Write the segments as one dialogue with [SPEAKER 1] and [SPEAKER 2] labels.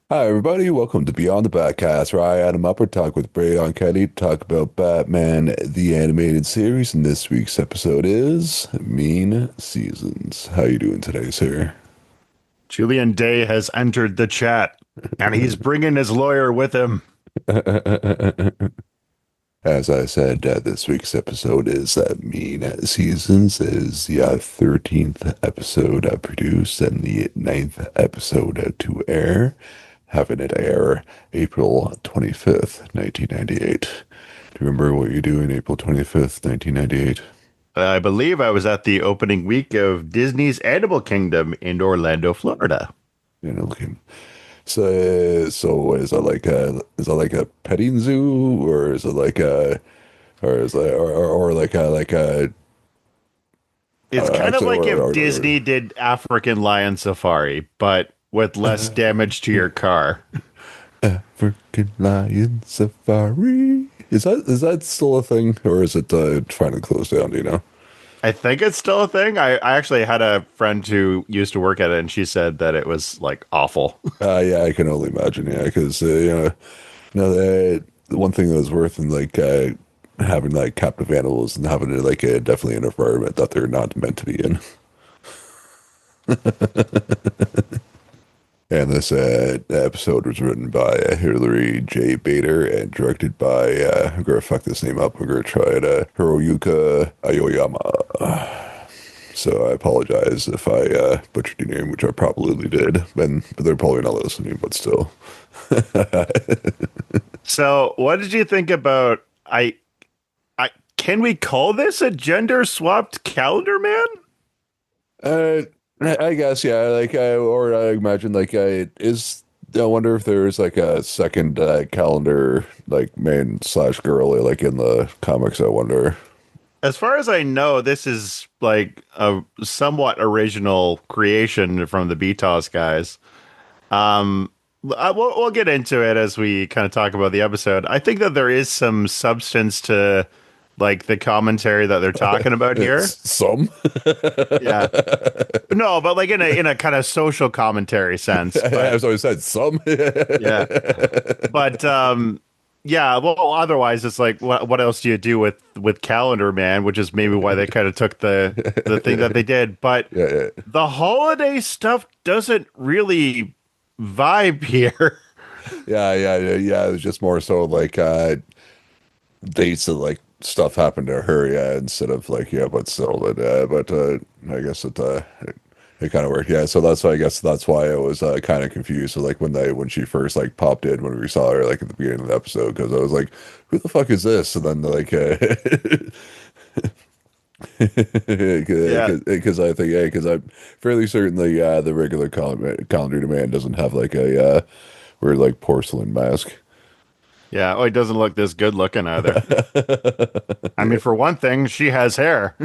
[SPEAKER 1] Hi, everybody. Welcome to Beyond the Batcast, where I, Adam Upper, talk with Bray on Kenny, talk about Batman, the animated series. And this week's episode is Mean Seasons. How you doing today, sir?
[SPEAKER 2] Julian Day has entered the chat, and he's bringing his lawyer with him.
[SPEAKER 1] As I said, this week's episode is Mean Seasons. It is the 13th episode produced and the ninth episode to air, having it air April 25th, 1998. Do you remember what you do in April 25th, 1998?
[SPEAKER 2] I believe I was at the opening week of Disney's Animal Kingdom in Orlando, Florida.
[SPEAKER 1] You know, looking. So is that like a petting zoo, or is it like a, or is it, or like a,
[SPEAKER 2] It's kind of
[SPEAKER 1] actually,
[SPEAKER 2] like if
[SPEAKER 1] or
[SPEAKER 2] Disney did African Lion Safari, but with less damage to your car.
[SPEAKER 1] African Lion Safari. Is that still a thing, or is it finally closed down? Do you know?
[SPEAKER 2] I think it's still a thing. I actually had a friend who used to work at it, and she said that it was like awful.
[SPEAKER 1] Yeah, I can only imagine. Yeah, because the one thing that was worth in like having like captive animals and having it like definitely an environment that they're not meant to be in. And this episode was written by Hilary J. Bader and directed by I'm gonna fuck this name up. I'm gonna try it. Hiroyuka Aoyama. So I apologize if I butchered your name, which I probably did. But they're probably not listening, but still.
[SPEAKER 2] So, what did you think about I can we call this a gender swapped calendar man?
[SPEAKER 1] Uh, I guess yeah. Or I imagine is. I wonder if there's like a second calendar like man slash girl like in the comics. I wonder.
[SPEAKER 2] As far as I know, this is like a somewhat original creation from the BTOS guys. Um, we'll get into it as we kind of talk about the episode. I think that there is some substance to like the commentary that they're talking about here.
[SPEAKER 1] Some.
[SPEAKER 2] Yeah. No, but like in a kind of social commentary sense. But
[SPEAKER 1] As I said, some.
[SPEAKER 2] yeah. But yeah, well otherwise it's like what else do you do with Calendar Man, which is maybe why they kind of took the thing that they did. But
[SPEAKER 1] Yeah, yeah,
[SPEAKER 2] the holiday stuff doesn't really vibe here.
[SPEAKER 1] yeah. It was just more so like dates of like stuff happened to her, yeah, instead of like yeah, but still, but I guess it kind of worked, yeah. So that's why I guess that's why I was kind of confused. So like when she first like popped in when we saw her like at the beginning of the episode, because I was like, who the fuck is this? And then like
[SPEAKER 2] Yeah.
[SPEAKER 1] because I think yeah, because I'm fairly certain the regular calendar demand doesn't have like a weird like porcelain mask.
[SPEAKER 2] Yeah. Oh, he doesn't look this good looking either. I mean, for one thing, she has hair.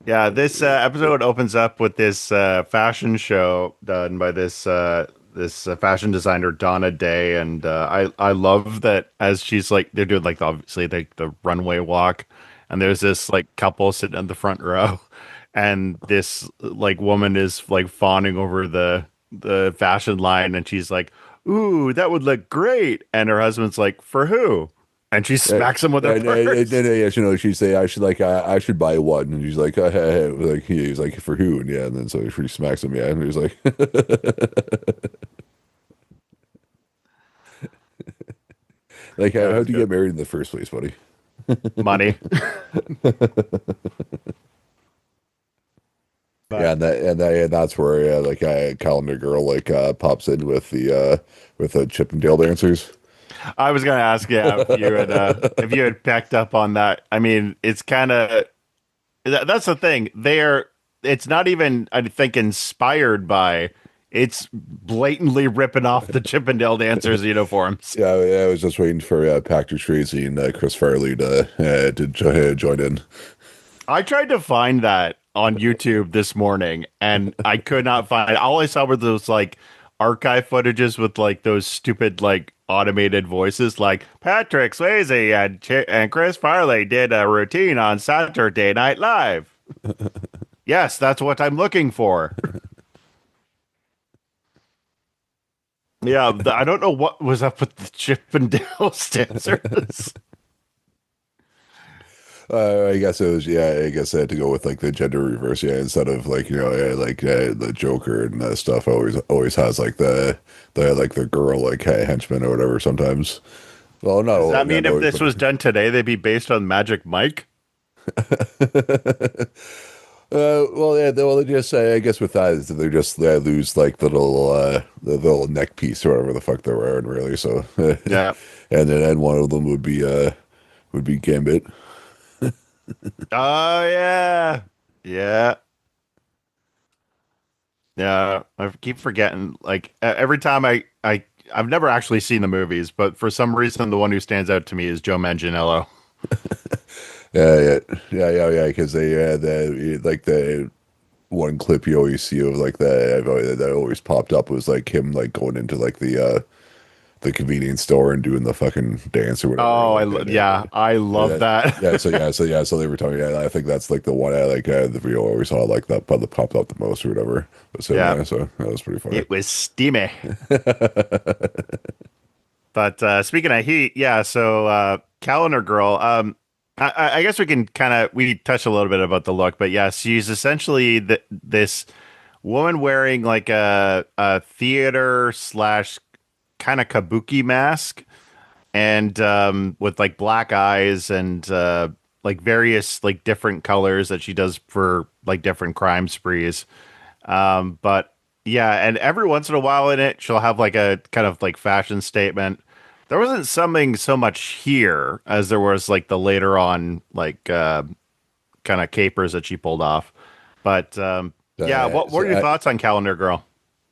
[SPEAKER 2] Yeah, this episode opens up with this fashion show done by this fashion designer Donna Day, and I love that as she's like they're doing like obviously the runway walk, and there's this like couple sitting in the front row, and this like woman is like fawning over the fashion line, and she's like, "Ooh, that would look great," and her husband's like, "For who?" And she smacks him with her purse.
[SPEAKER 1] Yeah, she say I should I should buy one, and she's like, like he's like for who, and yeah, and then so she smacks him, yeah, and he's like, like
[SPEAKER 2] Yeah,
[SPEAKER 1] how'd
[SPEAKER 2] that's
[SPEAKER 1] you get
[SPEAKER 2] good.
[SPEAKER 1] married in the first place, buddy?
[SPEAKER 2] Money.
[SPEAKER 1] Yeah,
[SPEAKER 2] But
[SPEAKER 1] and that's where like Calendar Girl like pops in with the Chippendale dancers.
[SPEAKER 2] I was gonna ask, yeah, if you had picked up on that. I mean, it's kind of that's the thing. It's not even I think inspired by. It's blatantly ripping off the Chippendale dancers' uniforms.
[SPEAKER 1] Yeah, I was just waiting for Patrick Swayze and Chris Farley to join in.
[SPEAKER 2] I tried to find that on YouTube this morning, and I could not find. All I saw were those like archive footages with like those stupid like automated voices, like Patrick Swayze and Chris Farley did a routine on Saturday Night Live. Yes, that's what I'm looking for. Yeah, I don't know what was up with the Chippendale dancers.
[SPEAKER 1] I guess it was, yeah, I guess I had to go with like the gender reverse, yeah, instead of like, yeah, like the Joker and stuff always has like the girl like henchman or whatever sometimes. Well,
[SPEAKER 2] Does
[SPEAKER 1] no,
[SPEAKER 2] that
[SPEAKER 1] not
[SPEAKER 2] mean if
[SPEAKER 1] always,
[SPEAKER 2] this
[SPEAKER 1] but
[SPEAKER 2] was done today, they'd be based on Magic Mike?
[SPEAKER 1] well, yeah, well, they just I guess with that is they just lose like the little neck piece or whatever the fuck they're wearing, really. So,
[SPEAKER 2] Yeah.
[SPEAKER 1] and one of them would be Gambit.
[SPEAKER 2] Oh yeah. Yeah. Yeah. I keep forgetting. Like every time I've never actually seen the movies, but for some reason the one who stands out to me is Joe Manganiello.
[SPEAKER 1] Yeah. Because the like the one clip you always see of like that always popped up was like him like going into like the convenience store and doing the fucking dance or whatever.
[SPEAKER 2] Oh,
[SPEAKER 1] Like
[SPEAKER 2] yeah, I love
[SPEAKER 1] that.
[SPEAKER 2] that.
[SPEAKER 1] So they were talking. Yeah, I think that's like the one I like the video always saw like that probably popped up the most or whatever. But so
[SPEAKER 2] Yeah,
[SPEAKER 1] yeah, so that was pretty funny.
[SPEAKER 2] it was steamy. But speaking of heat, yeah. So Calendar Girl. I guess we can we touched a little bit about the look, but yeah, she's essentially this woman wearing like a theater slash kind of kabuki mask, and with like black eyes and like various like different colors that she does for like different crime sprees. But yeah, and every once in a while in it, she'll have like a kind of like fashion statement. There wasn't something so much here as there was like the later on like kind of capers that she pulled off. But yeah, what
[SPEAKER 1] So
[SPEAKER 2] were your thoughts on Calendar Girl?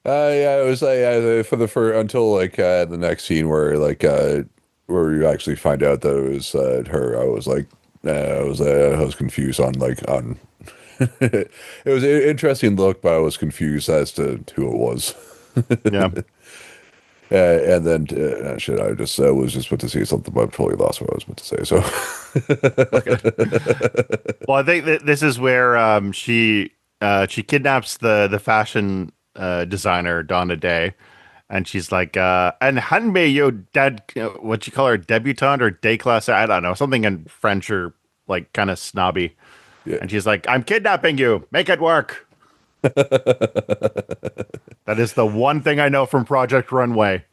[SPEAKER 1] yeah, it was like for until like the next scene where you actually find out that it was her. I was confused on like on. It was an interesting look, but I was confused as to who it was.
[SPEAKER 2] Yeah.
[SPEAKER 1] And then shit, I just was just about to say something, but I totally lost what I was about to say.
[SPEAKER 2] Okay.
[SPEAKER 1] So,
[SPEAKER 2] Well, I think that this is where she kidnaps the fashion designer Donna Day, and she's like, "And hand me your dad, what you call her, debutante or day class? I don't know, something in French or like kind of snobby."
[SPEAKER 1] yeah,
[SPEAKER 2] And she's like, "I'm kidnapping you. Make it work." That is the one thing I know from Project Runway.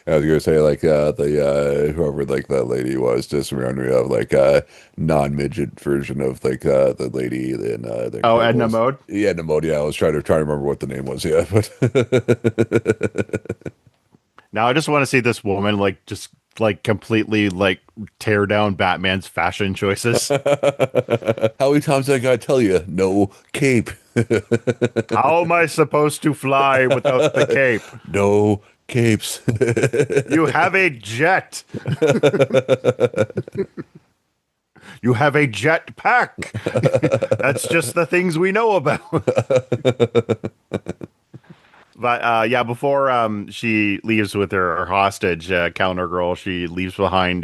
[SPEAKER 1] I was gonna say like the whoever like that lady was just reminded me of like a non-midget version of like the lady in The
[SPEAKER 2] Oh, Edna
[SPEAKER 1] Incredibles.
[SPEAKER 2] Mode.
[SPEAKER 1] Yeah, Nemodia. I was trying to remember what the name was. Yeah, but
[SPEAKER 2] Now I just want to see this woman like just like completely like tear down Batman's fashion choices.
[SPEAKER 1] how many times I gotta tell you, no cape,
[SPEAKER 2] How am I supposed to fly without the cape?
[SPEAKER 1] no capes.
[SPEAKER 2] You have a jet. You have a jet pack. That's just the things we know about. But yeah, before she leaves with her hostage, Calendar Girl, she leaves behind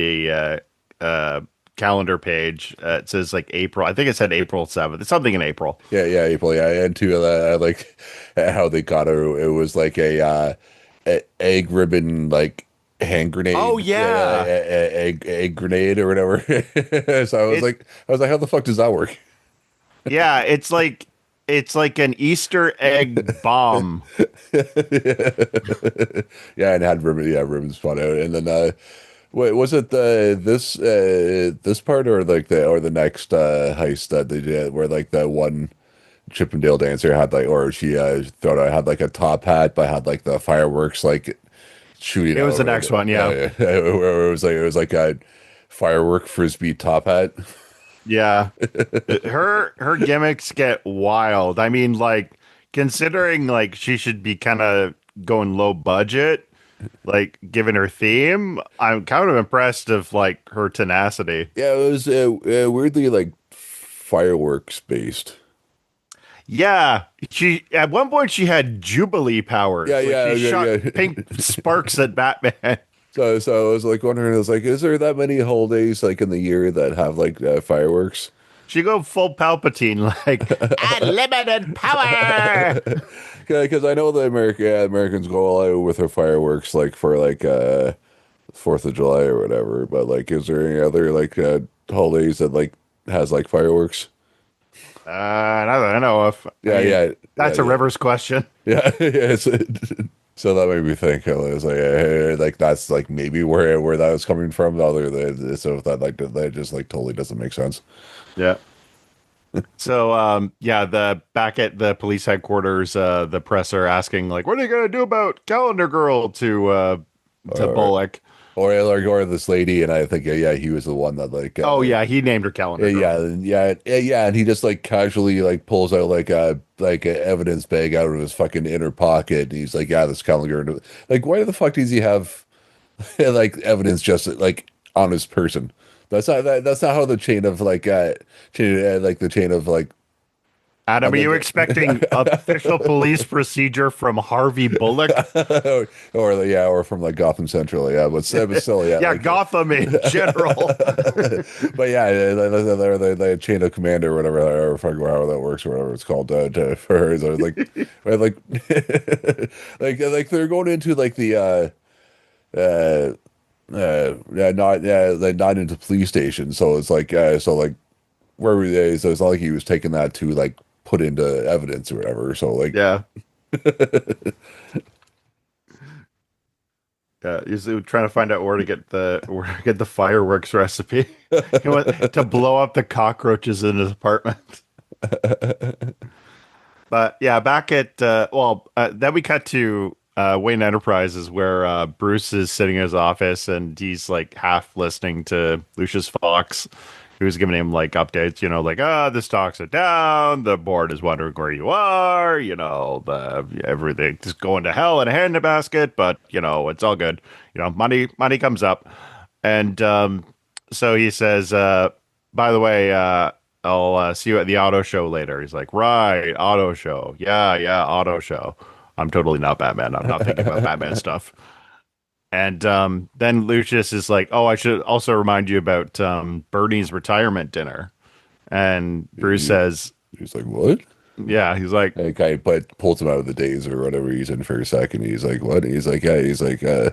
[SPEAKER 2] calendar page. It says like April. I think it said April 7th. It's something in April.
[SPEAKER 1] Yeah, April. Yeah, and too, I like how they got her. It was like egg ribbon like hand
[SPEAKER 2] Oh
[SPEAKER 1] grenade,
[SPEAKER 2] yeah,
[SPEAKER 1] egg grenade or whatever. So
[SPEAKER 2] it
[SPEAKER 1] I was like, how the fuck does that work?
[SPEAKER 2] yeah, it's like an Easter egg bomb.
[SPEAKER 1] Yeah, and had ribbon, yeah, ribbons spun out, and then wait, was it the this part or like the next heist that they did where like the one Chippendale dancer had like, or she thought I had like a top hat, but had like the fireworks like shooting
[SPEAKER 2] It was
[SPEAKER 1] out.
[SPEAKER 2] the
[SPEAKER 1] Or
[SPEAKER 2] next one.
[SPEAKER 1] yeah,
[SPEAKER 2] Yeah,
[SPEAKER 1] yeah. Where it was like a firework frisbee top hat.
[SPEAKER 2] yeah. Her gimmicks get wild. I mean, like considering like she should be kind of going low budget, like given her theme, I'm kind of impressed of like her tenacity.
[SPEAKER 1] Yeah, it was weirdly like fireworks based.
[SPEAKER 2] Yeah, she at one point she had Jubilee
[SPEAKER 1] Yeah,
[SPEAKER 2] powers. Like
[SPEAKER 1] yeah,
[SPEAKER 2] she
[SPEAKER 1] yeah,
[SPEAKER 2] shot
[SPEAKER 1] yeah.
[SPEAKER 2] pink sparks at Batman.
[SPEAKER 1] So I was like wondering, I was like, is there that many holidays like in the year that have like fireworks?
[SPEAKER 2] she go full Palpatine, like unlimited power.
[SPEAKER 1] Because I know the Americans go all out with their fireworks like for like 4th of July or whatever. But like, is there any other like holidays that like has like fireworks?
[SPEAKER 2] Not that I know of. I
[SPEAKER 1] Yeah,
[SPEAKER 2] mean,
[SPEAKER 1] yeah, yeah,
[SPEAKER 2] that's a
[SPEAKER 1] yeah,
[SPEAKER 2] Rivers question.
[SPEAKER 1] yeah. Yeah, so that made me think. I was like, like that's like maybe where that was coming from. Other than so that like that just like totally doesn't make sense.
[SPEAKER 2] Yeah. So, yeah, the back at the police headquarters, the press are asking like, "What are you gonna do about Calendar Girl?" To
[SPEAKER 1] Or
[SPEAKER 2] Bullock.
[SPEAKER 1] or this lady, and I think yeah, he was the one that like
[SPEAKER 2] Oh yeah, he named her Calendar
[SPEAKER 1] yeah,
[SPEAKER 2] Girl.
[SPEAKER 1] yeah, and he just like casually like pulls out like a evidence bag out of his fucking inner pocket, and he's like, yeah, this calendar. Like, why the fuck does he have like evidence just like on his person? That's not how the chain of like
[SPEAKER 2] Adam,
[SPEAKER 1] on
[SPEAKER 2] are you
[SPEAKER 1] the
[SPEAKER 2] expecting official police procedure from Harvey Bullock?
[SPEAKER 1] or from like Gotham Central, yeah, but still, yeah,
[SPEAKER 2] Yeah,
[SPEAKER 1] like
[SPEAKER 2] Gotham in general.
[SPEAKER 1] but yeah, the chain of command or whatever, or however that works, or whatever it's called, for her. So like, like they're going into like the like not into police station. So it's like, so like where were they? So it's not like he was taking that to like put into evidence or whatever. So like,
[SPEAKER 2] Yeah. Yeah, he's trying to find out where to get the fireworks recipe. He went to blow up the cockroaches in his apartment. But yeah, back at then we cut to Wayne Enterprises where Bruce is sitting in his office and he's like half listening to Lucius Fox, who's giving him like updates. You know, like the stocks are down, the board is wondering where you are. You know, the everything is going to hell in a handbasket, but you know it's all good. You know, money comes up, and so he says, by the way. I'll see you at the auto show later. He's like, right, auto show. Yeah, auto show. I'm totally not Batman. I'm not thinking about Batman stuff. And then Lucius is like, oh, I should also remind you about Bernie's retirement dinner. And Bruce
[SPEAKER 1] he,
[SPEAKER 2] says,
[SPEAKER 1] he's like, what?
[SPEAKER 2] yeah, he's like,
[SPEAKER 1] Like I but pulls him out of the daze or whatever he's in for a second. He's like, what? He's like, yeah. He's like, yeah,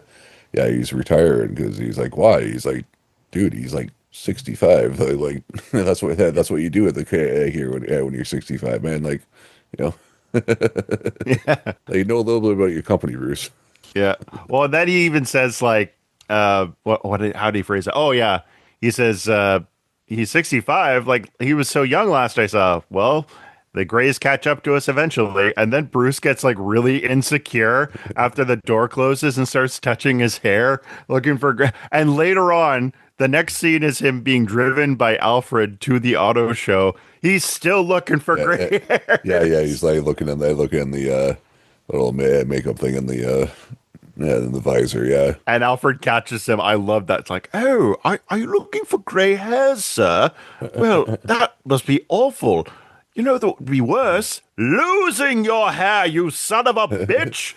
[SPEAKER 1] he's retiring because he's like, why? He's like, dude, he's like 65. Like that's what you do at the here when you're 65, man. Like, you know,
[SPEAKER 2] yeah,
[SPEAKER 1] they know a little bit about your company, Bruce.
[SPEAKER 2] yeah. Well, then he even says like, how do you phrase it? Oh yeah, he says he's 65. Like he was so young last I saw. Well, the Greys catch up to us eventually, and then Bruce gets like really insecure after the door closes and starts touching his hair, looking for. And later on, the next scene is him being driven by Alfred to the auto show. He's still looking for gray
[SPEAKER 1] Yeah.
[SPEAKER 2] hairs.
[SPEAKER 1] He's like looking in the little makeup thing in the yeah, in the visor. Yeah,
[SPEAKER 2] And Alfred catches him. I love that. It's like, oh, are you looking for gray hairs, sir? Well, that must be awful. You know that would be worse? Losing your hair, you son of a bitch.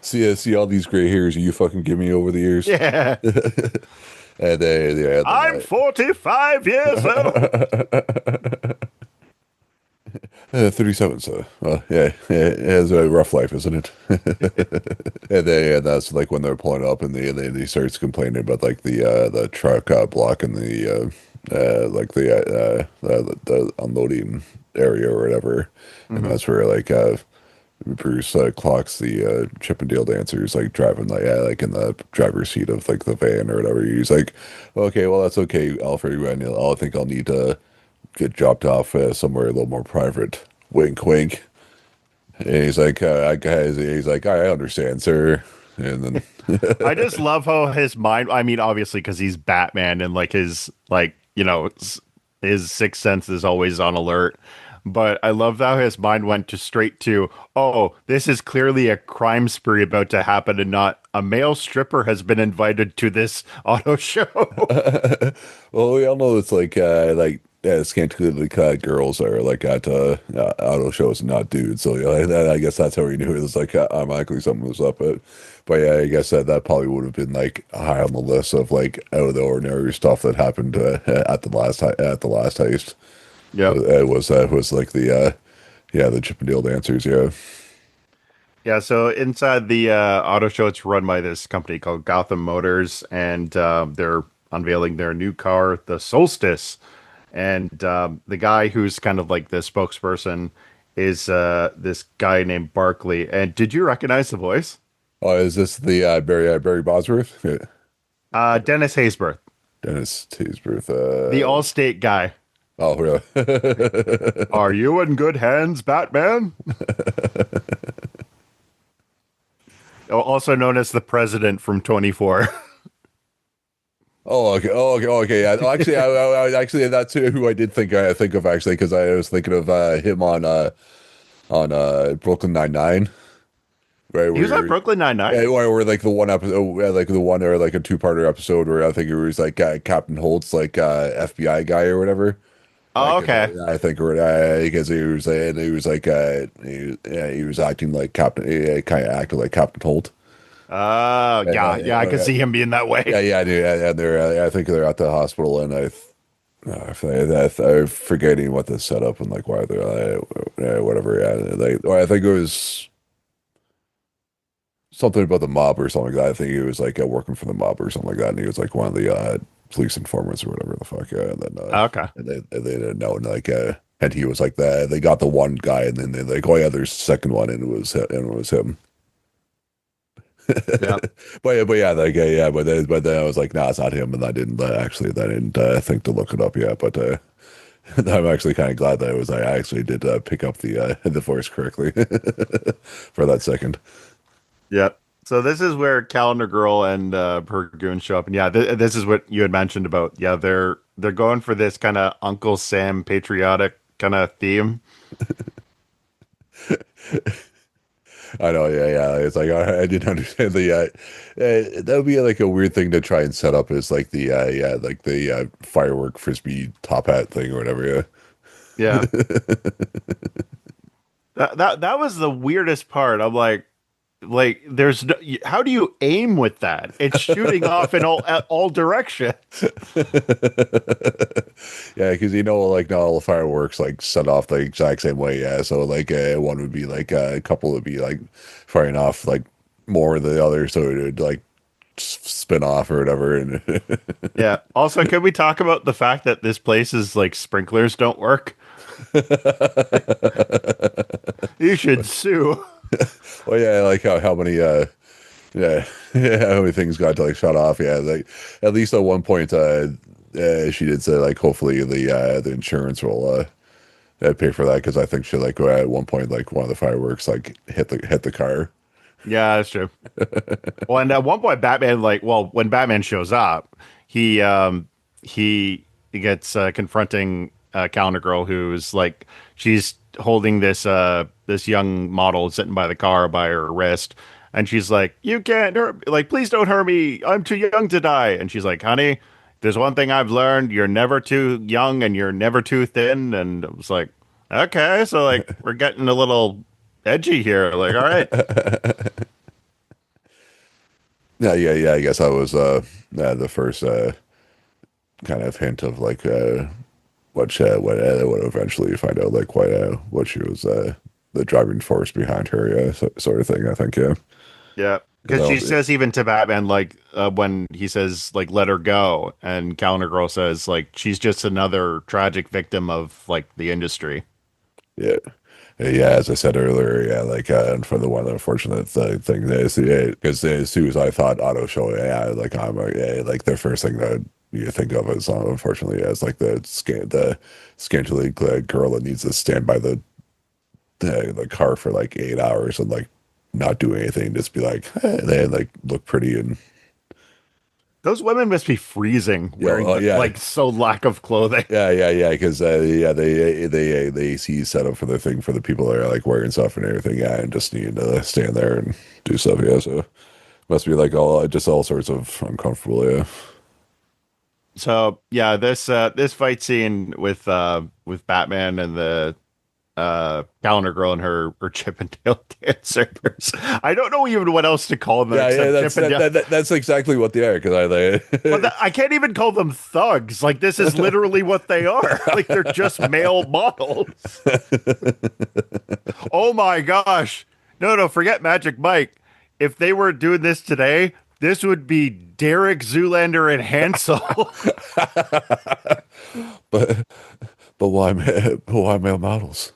[SPEAKER 1] see all these gray hairs you fucking give me over the years.
[SPEAKER 2] Yeah.
[SPEAKER 1] And
[SPEAKER 2] I'm 45 years old.
[SPEAKER 1] 37, so well, yeah, it has a rough life, isn't it? And that's like when they're pulling up, and they starts complaining about like the truck blocking like the unloading area or whatever, and
[SPEAKER 2] Mhm.
[SPEAKER 1] that's where like Bruce clocks the Chippendale dancers like driving like in the driver's seat of like the van or whatever. He's like, okay, well that's okay, Alfred. I think I'll need to get dropped off somewhere a little more private. Wink, wink. And he's like, he's like, I understand, sir. And then,
[SPEAKER 2] I just love how his mind, I mean, obviously, because he's Batman and like his, like, you know, his sixth sense is always on alert. But I love how his mind went to straight to, oh, this is clearly a crime spree about to happen and not a male stripper has been invited to this auto show.
[SPEAKER 1] well, we all know it's like scantily clad girls are like at auto shows and not dudes. So I guess that's how we knew it was like automatically something was up. But yeah, I guess that probably would have been like high on the list of like out of the ordinary stuff that happened at the last heist.
[SPEAKER 2] Yep.
[SPEAKER 1] Was like the Chippendale dancers. Yeah.
[SPEAKER 2] Yeah, so inside the auto show, it's run by this company called Gotham Motors, and they're unveiling their new car, the Solstice. And the guy who's kind of like the spokesperson is this guy named Barkley. And did you recognize the voice?
[SPEAKER 1] Oh, is this the Barry Bosworth? Yeah.
[SPEAKER 2] Dennis Haysbert,
[SPEAKER 1] Dennis Haysbert.
[SPEAKER 2] the Allstate guy.
[SPEAKER 1] Oh, really?
[SPEAKER 2] Are you in good hands, Batman? Also known as the president from 24.
[SPEAKER 1] Oh, okay. Oh, okay. Oh, okay. Yeah. Oh, actually, actually that's who I did think of actually because I was thinking of him on Brooklyn Nine-Nine, right?
[SPEAKER 2] He was on Brooklyn Nine-Nine?
[SPEAKER 1] Yeah, or like the one episode, like the one or like a two-parter episode where I think it was like Captain Holt's like FBI guy or whatever.
[SPEAKER 2] Oh,
[SPEAKER 1] Like
[SPEAKER 2] okay.
[SPEAKER 1] I think or because he was like he was acting like Captain, kind of acted like Captain Holt. And,
[SPEAKER 2] Yeah, yeah, I could see him being that way.
[SPEAKER 1] yeah, I do. And they're I think they're at the hospital, and I'm forgetting what the setup and like why they're whatever. Yeah, or I think it was something about the mob or something like that. I think he was like working for the mob or something like that, and he was like one of the police informants or whatever the fuck. Yeah, and then
[SPEAKER 2] Okay.
[SPEAKER 1] and they didn't know, and like and he was like they got the one guy, and then they like, oh yeah, there's a second one, and it was him.
[SPEAKER 2] Yeah.
[SPEAKER 1] But yeah, like yeah, but then I was like, nah, it's not him, and I didn't think to look it up yet. But I'm actually kind of glad that I actually did pick up the voice correctly for that second.
[SPEAKER 2] Yep. So this is where Calendar Girl and her goons show up, and yeah, this is what you had mentioned about. Yeah, they're going for this kind of Uncle Sam patriotic kind of theme.
[SPEAKER 1] I know, yeah, yeah. It's like I didn't understand that would be like a weird thing to try and set up as like the yeah, like the firework frisbee top hat thing or whatever. Yeah.
[SPEAKER 2] Yeah, that was the weirdest part. I'm like there's no, how do you aim with that? It's shooting off in all directions.
[SPEAKER 1] Yeah, because like not all the fireworks like set off the exact same way. Yeah, so like one would be like a couple would be like firing off like more than the other, so it would like spin off or whatever. And
[SPEAKER 2] Yeah. Also, can we talk about the fact that this place is like sprinklers don't work? You should sue.
[SPEAKER 1] well, yeah, like how many yeah, yeah, how many things got like shut off. Yeah, like at least at one point she did say like hopefully the insurance will pay for that because I think she like at one point like one of the fireworks like hit the car.
[SPEAKER 2] Yeah, that's true. Well, and at one point, Batman, like, well, when Batman shows up, he gets confronting Calendar Girl, who's like, she's holding this young model sitting by the car by her wrist, and she's like, "You can't hurt, like, please don't hurt me. I'm too young to die." And she's like, "Honey, there's one thing I've learned: you're never too young, and you're never too thin." And it was like, okay, so like, we're getting a little edgy here. Like, all right.
[SPEAKER 1] Yeah, yeah, yeah. I guess I was the first kind of hint of like what eventually you find out like what she was the driving force behind her, yeah, sort of thing. I think, yeah.
[SPEAKER 2] Yeah, because she says even to Batman, like when he says like "let her go," and Calendar Girl says like she's just another tragic victim of like the industry.
[SPEAKER 1] Yeah. Yeah, as I said earlier, yeah, like and for the one unfortunate thing is, yeah, because as soon as I thought auto show, yeah, like yeah, like the first thing that you think of is unfortunately as like the scantily clad girl that needs to stand by the car for like 8 hours and like not do anything, just be like, they like look pretty and
[SPEAKER 2] Those women must be freezing
[SPEAKER 1] yeah,
[SPEAKER 2] wearing
[SPEAKER 1] yeah.
[SPEAKER 2] like so lack of clothing.
[SPEAKER 1] Yeah, yeah, yeah. Because yeah, the AC is set up for the thing for the people that are like wearing stuff and everything. Yeah, and just need to stand there and do stuff. Yeah, so must be like all sorts of uncomfortable. Yeah,
[SPEAKER 2] So yeah, this fight scene with Batman and Calendar Girl and her Chippendale dancers. I don't know even what else to call them
[SPEAKER 1] Yeah, yeah,
[SPEAKER 2] except
[SPEAKER 1] that's
[SPEAKER 2] Chippendale.
[SPEAKER 1] that's exactly what they are. Because I
[SPEAKER 2] But
[SPEAKER 1] like,
[SPEAKER 2] I can't even call them thugs. Like this is literally what they are. Like they're just male models. Oh my gosh. No, no, forget Magic Mike. If they were doing this today, this would be Derek Zoolander and Hansel.
[SPEAKER 1] but but why male models?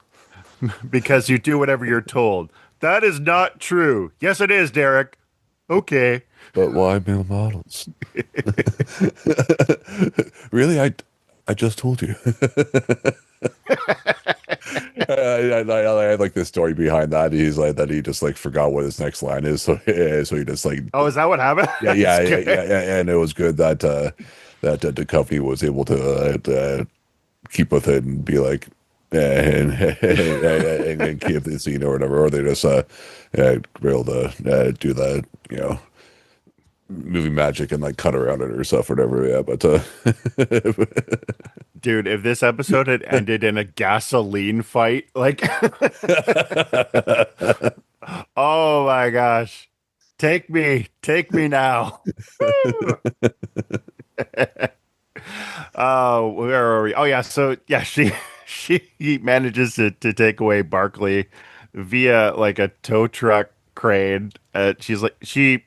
[SPEAKER 2] Because you do whatever you're told. That is not true. Yes, it is, Derek. Okay.
[SPEAKER 1] But why male models? Really, I just told you. I had like this story behind that. He's like that he just like forgot what his next line is, so yeah, so he just like
[SPEAKER 2] Oh, is that what happened?
[SPEAKER 1] yeah,
[SPEAKER 2] That's
[SPEAKER 1] yeah, yeah,
[SPEAKER 2] good.
[SPEAKER 1] yeah, yeah, and it was good that the company was able to keep with it and be like, and keep the scene or whatever, or they just were able to do that, you know, movie magic and like cut around it or stuff, or whatever. Yeah, but
[SPEAKER 2] Dude, if this episode had ended in a gasoline fight, like, oh my gosh. Take me now. Oh, where are we? Oh yeah, so yeah, she manages to take away Barkley via like a tow truck crane. She's like she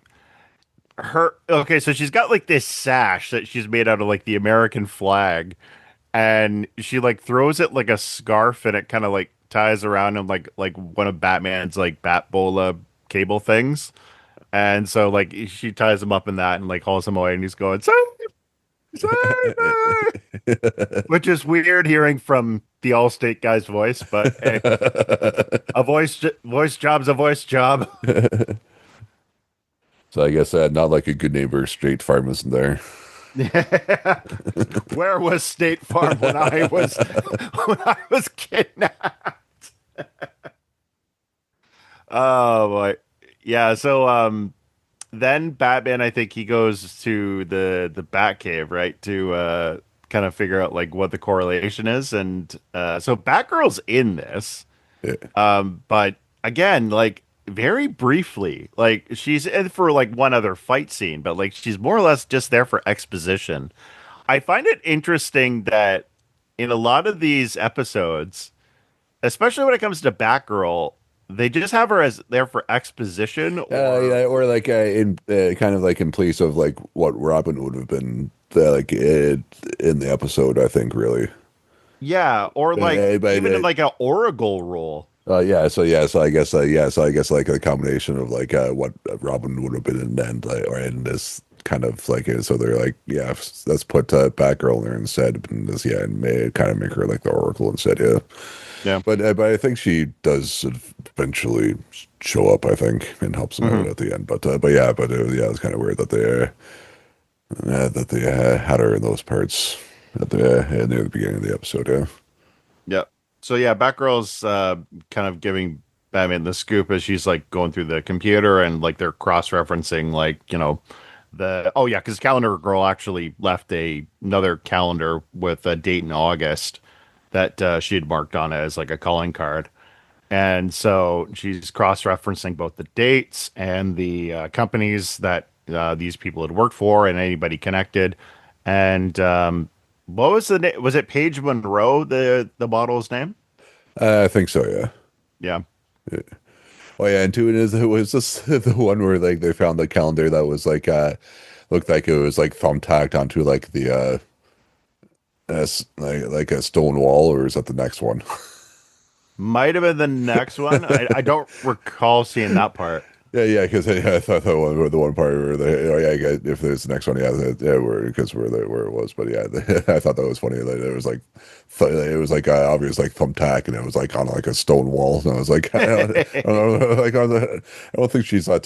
[SPEAKER 2] her okay, so she's got like this sash that she's made out of like the American flag, and she like throws it like a scarf, and it kind of like ties around him like one of Batman's like Batbola cable things. And so like she ties him up in that and like hauls him away, and he's going, save me! Which is weird hearing from the Allstate guy's voice, but hey, voice job's a voice job.
[SPEAKER 1] so I guess not like a good neighbor, straight farm isn't there.
[SPEAKER 2] Where was State Farm when I was when I was kidnapped? Oh boy. Yeah, so then Batman, I think he goes to the Batcave, right? To kind of figure out like what the correlation is. And so Batgirl's in this.
[SPEAKER 1] Yeah.
[SPEAKER 2] But again, like very briefly, like she's in for like one other fight scene, but like she's more or less just there for exposition. I find it interesting that in a lot of these episodes, especially when it comes to Batgirl, they just have her as there for exposition or
[SPEAKER 1] Yeah, or like in kind of like in place of like what Robin would have been like in the episode, I think really.
[SPEAKER 2] yeah, or like
[SPEAKER 1] But
[SPEAKER 2] even in like a Oracle role.
[SPEAKER 1] so I guess so I guess like a combination of like what Robin would have been in and or in this kind of like so they're like yeah let's put Batgirl in there instead and this yeah and kind of make her like the Oracle instead yeah.
[SPEAKER 2] Yeah.
[SPEAKER 1] But I think she does eventually show up, I think, and helps them out
[SPEAKER 2] Hmm.
[SPEAKER 1] at the end. But yeah, but yeah, it's kind of weird that they had her in those parts at the near the beginning of the episode. Yeah,
[SPEAKER 2] Yeah. So yeah, Batgirl's kind of giving Batman the scoop as she's like going through the computer and like they're cross-referencing like, you know, the oh yeah, because Calendar Girl actually left another calendar with a date in August that she had marked on as like a calling card. And so she's cross-referencing both the dates and the companies that these people had worked for and anybody connected. And what was the name? Was it Paige Monroe, the model's name?
[SPEAKER 1] I think so. Yeah.
[SPEAKER 2] Yeah.
[SPEAKER 1] Oh yeah, and two it was just the one where like they found the calendar that was like looked like it was like thumbtacked onto like the like a stone wall, or is that the next one?
[SPEAKER 2] Might have been the next one. I don't recall seeing that part.
[SPEAKER 1] Yeah, because I thought the one part where oh yeah, if there's the next one, yeah, yeah, because where it was, but yeah, I thought that was funny that it was like, it was like obvious like thumbtack, and it was like on like a stone wall, and I was like, I don't know, like I don't think she's that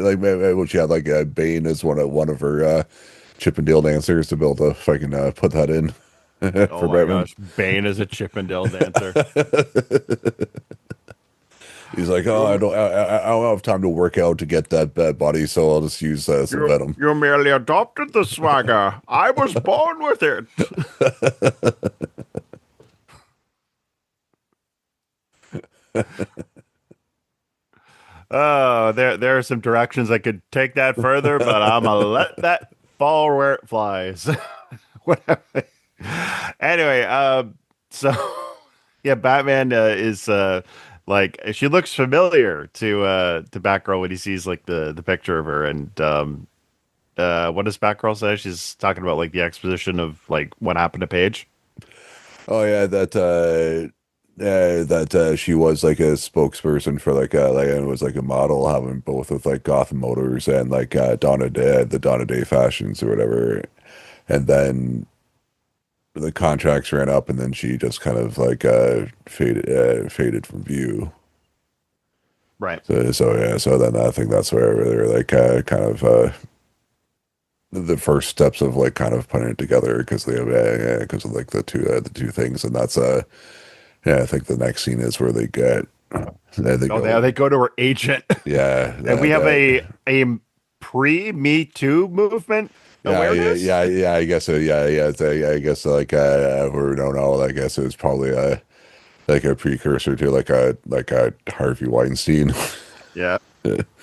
[SPEAKER 1] like maybe when she had like Bane as one of her Chippendale dancers to be able to fucking put that in
[SPEAKER 2] Oh
[SPEAKER 1] for
[SPEAKER 2] my
[SPEAKER 1] Batman.
[SPEAKER 2] gosh. Bane is a Chippendale dancer.
[SPEAKER 1] He's like, oh,
[SPEAKER 2] You
[SPEAKER 1] I don't have time to work out to get that body, so I'll just use some venom.
[SPEAKER 2] you merely adopted the swagger. I was born with it. Oh, there are some directions I could take that further, but I'm gonna let that fall where it flies. Whatever. Anyway, so yeah, Batman is like she looks familiar to Batgirl when he sees like the picture of her, and what does Batgirl say? She's talking about like the exposition of like what happened to Paige.
[SPEAKER 1] Oh yeah, that she was like a spokesperson for like it was like a model having both with like Gotham Motors and like Donna Day, the Donna Day fashions or whatever. And then the contracts ran up and then she just kind of like faded from view.
[SPEAKER 2] Right.
[SPEAKER 1] So yeah, so then I think that's where they're like kind of the first steps of like kind of putting it together because they have because of like the two things and that's yeah, I think the next scene is where they get they
[SPEAKER 2] Oh,
[SPEAKER 1] go
[SPEAKER 2] they go to her agent,
[SPEAKER 1] yeah
[SPEAKER 2] and we have
[SPEAKER 1] that
[SPEAKER 2] a pre Me Too movement awareness.
[SPEAKER 1] yeah I guess so yeah it's, I guess like we don't know I guess it was probably like a precursor to like a Harvey Weinstein.
[SPEAKER 2] Yeah.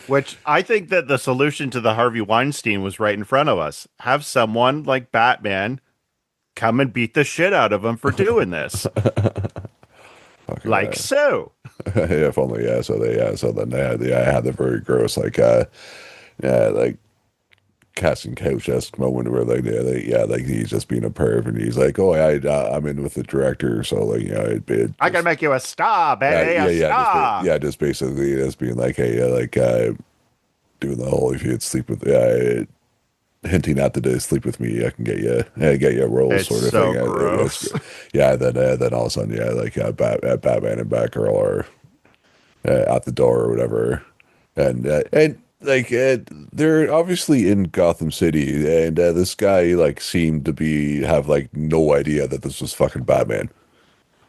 [SPEAKER 2] Which I think that the solution to the Harvey Weinstein was right in front of us. Have someone like Batman come and beat the shit out of him for doing this.
[SPEAKER 1] Fucking
[SPEAKER 2] Like so.
[SPEAKER 1] yeah, if only yeah. So they so then they had I had the very gross like yeah like casting couch esque moment where like yeah like he's just being a perv and he's like oh I'm in with the director so like you know it
[SPEAKER 2] I can
[SPEAKER 1] just
[SPEAKER 2] make you a star, baby, a star.
[SPEAKER 1] yeah just basically just being like hey like doing the whole if you'd sleep with hinting at the day sleep with me I can get you a role
[SPEAKER 2] It's
[SPEAKER 1] sort of
[SPEAKER 2] so
[SPEAKER 1] thing
[SPEAKER 2] gross.
[SPEAKER 1] yeah then all of a sudden yeah like Batman and Batgirl are at the door or whatever and like they're obviously in Gotham City and this guy like seemed to be have like no idea that this was fucking Batman.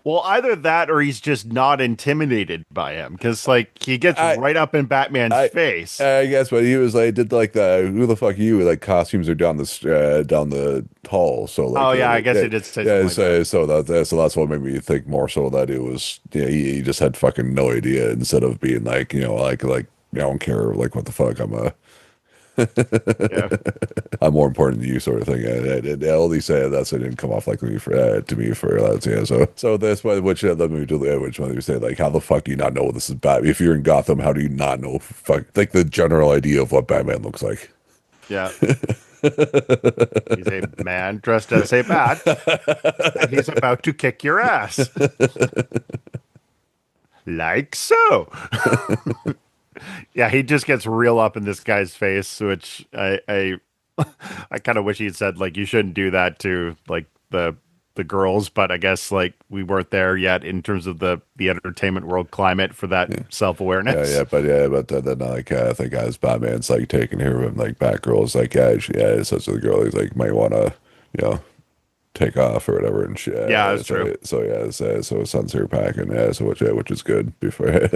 [SPEAKER 2] Well, either that or he's just not intimidated by him because, like, he gets
[SPEAKER 1] I
[SPEAKER 2] right up in Batman's
[SPEAKER 1] I
[SPEAKER 2] face.
[SPEAKER 1] I guess, but he was like did like the who the fuck are you like costumes are down the hall, so
[SPEAKER 2] Oh,
[SPEAKER 1] like
[SPEAKER 2] yeah, I guess he did say something like that.
[SPEAKER 1] so so that's what made me think more so that it was yeah he just had fucking no idea instead of being like you know like I don't care like what the fuck
[SPEAKER 2] Yeah.
[SPEAKER 1] I'm more important than you sort of thing. And all he said that's it didn't come off like me for to me for that. Yeah. So that's why which let me do which one you say like how the fuck do you not know this is Batman? If you're in Gotham, how do you not know fuck like the general idea of what Batman looks like?
[SPEAKER 2] Yeah. He's a man dressed as a bat, and he's about to kick your ass. Like so. Yeah, he just gets real up in this guy's face, which I kind of wish he'd said like you shouldn't do that to like the girls, but I guess like we weren't there yet in terms of the entertainment world climate for that self-awareness.
[SPEAKER 1] Yeah, but then like I think as Batman's like taking care of him, like Batgirl's like yeah, such a girl. He's like might want to you know take off or whatever and shit.
[SPEAKER 2] Yeah, that's true.
[SPEAKER 1] So yeah, so sends her packing. Yeah, so which is good before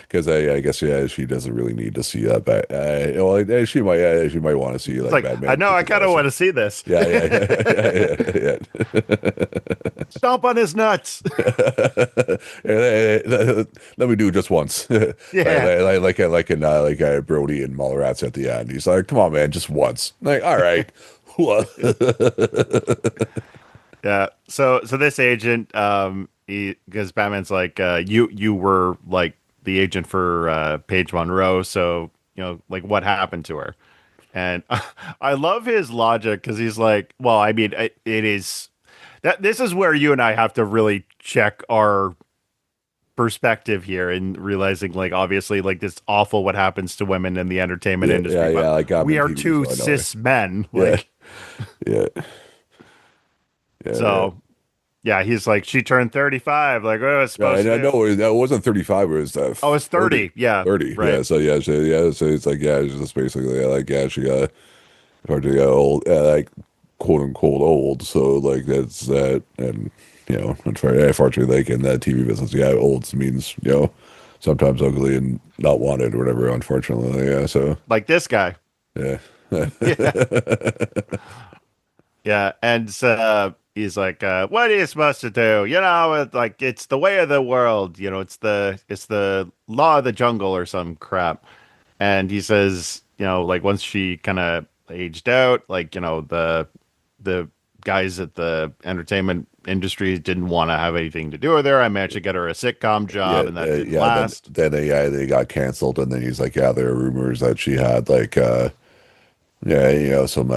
[SPEAKER 1] because I guess yeah she doesn't really need to see that back. Well, she might want to see
[SPEAKER 2] It's
[SPEAKER 1] like
[SPEAKER 2] like I
[SPEAKER 1] Batman
[SPEAKER 2] know I
[SPEAKER 1] kick his
[SPEAKER 2] kind of
[SPEAKER 1] ass.
[SPEAKER 2] want to see this.
[SPEAKER 1] Yeah.
[SPEAKER 2] Stomp on his nuts.
[SPEAKER 1] Let me do it just once,
[SPEAKER 2] Yeah.
[SPEAKER 1] like Brody and Mallrats at the end. He's like, "Come on, man, just once." Like, all right, what?
[SPEAKER 2] Yeah. So this agent, he because Batman's like, you were like the agent for Paige Monroe, so you know, like what happened to her? And I love his logic because he's like, well, I mean, it is that this is where you and I have to really check our perspective here and realizing like obviously like this awful what happens to women in the entertainment industry, but
[SPEAKER 1] like I'm
[SPEAKER 2] we
[SPEAKER 1] in
[SPEAKER 2] are
[SPEAKER 1] TV,
[SPEAKER 2] two
[SPEAKER 1] so I know it.
[SPEAKER 2] cis men,
[SPEAKER 1] Yeah,
[SPEAKER 2] like
[SPEAKER 1] yeah, yeah.
[SPEAKER 2] so. Yeah, he's like, she turned 35. Like, what was I
[SPEAKER 1] Yeah,
[SPEAKER 2] supposed
[SPEAKER 1] and
[SPEAKER 2] to
[SPEAKER 1] I
[SPEAKER 2] do?
[SPEAKER 1] know it wasn't 35, it was
[SPEAKER 2] Oh, it's
[SPEAKER 1] 30.
[SPEAKER 2] 30. Yeah,
[SPEAKER 1] 30.
[SPEAKER 2] right.
[SPEAKER 1] So it's like yeah, it's just basically like yeah, she got hard to get old, quote unquote old. So like that's that, and you know, unfortunately, like in that TV business, yeah, old means you know sometimes ugly and not wanted or whatever. Unfortunately, yeah. So
[SPEAKER 2] Like this guy.
[SPEAKER 1] yeah,
[SPEAKER 2] Yeah. Yeah. And he's like, "What are you supposed to do? You know, like it's the way of the world. You know, it's the law of the jungle or some crap." And he says, you know, like once she kind of aged out, like the guys at the entertainment industry didn't want to have anything to do with her. I managed to get her a sitcom job,
[SPEAKER 1] Yeah,
[SPEAKER 2] and that didn't
[SPEAKER 1] yeah.
[SPEAKER 2] last.
[SPEAKER 1] They got canceled, and then he's like, yeah, there are rumors that she had like yeah, some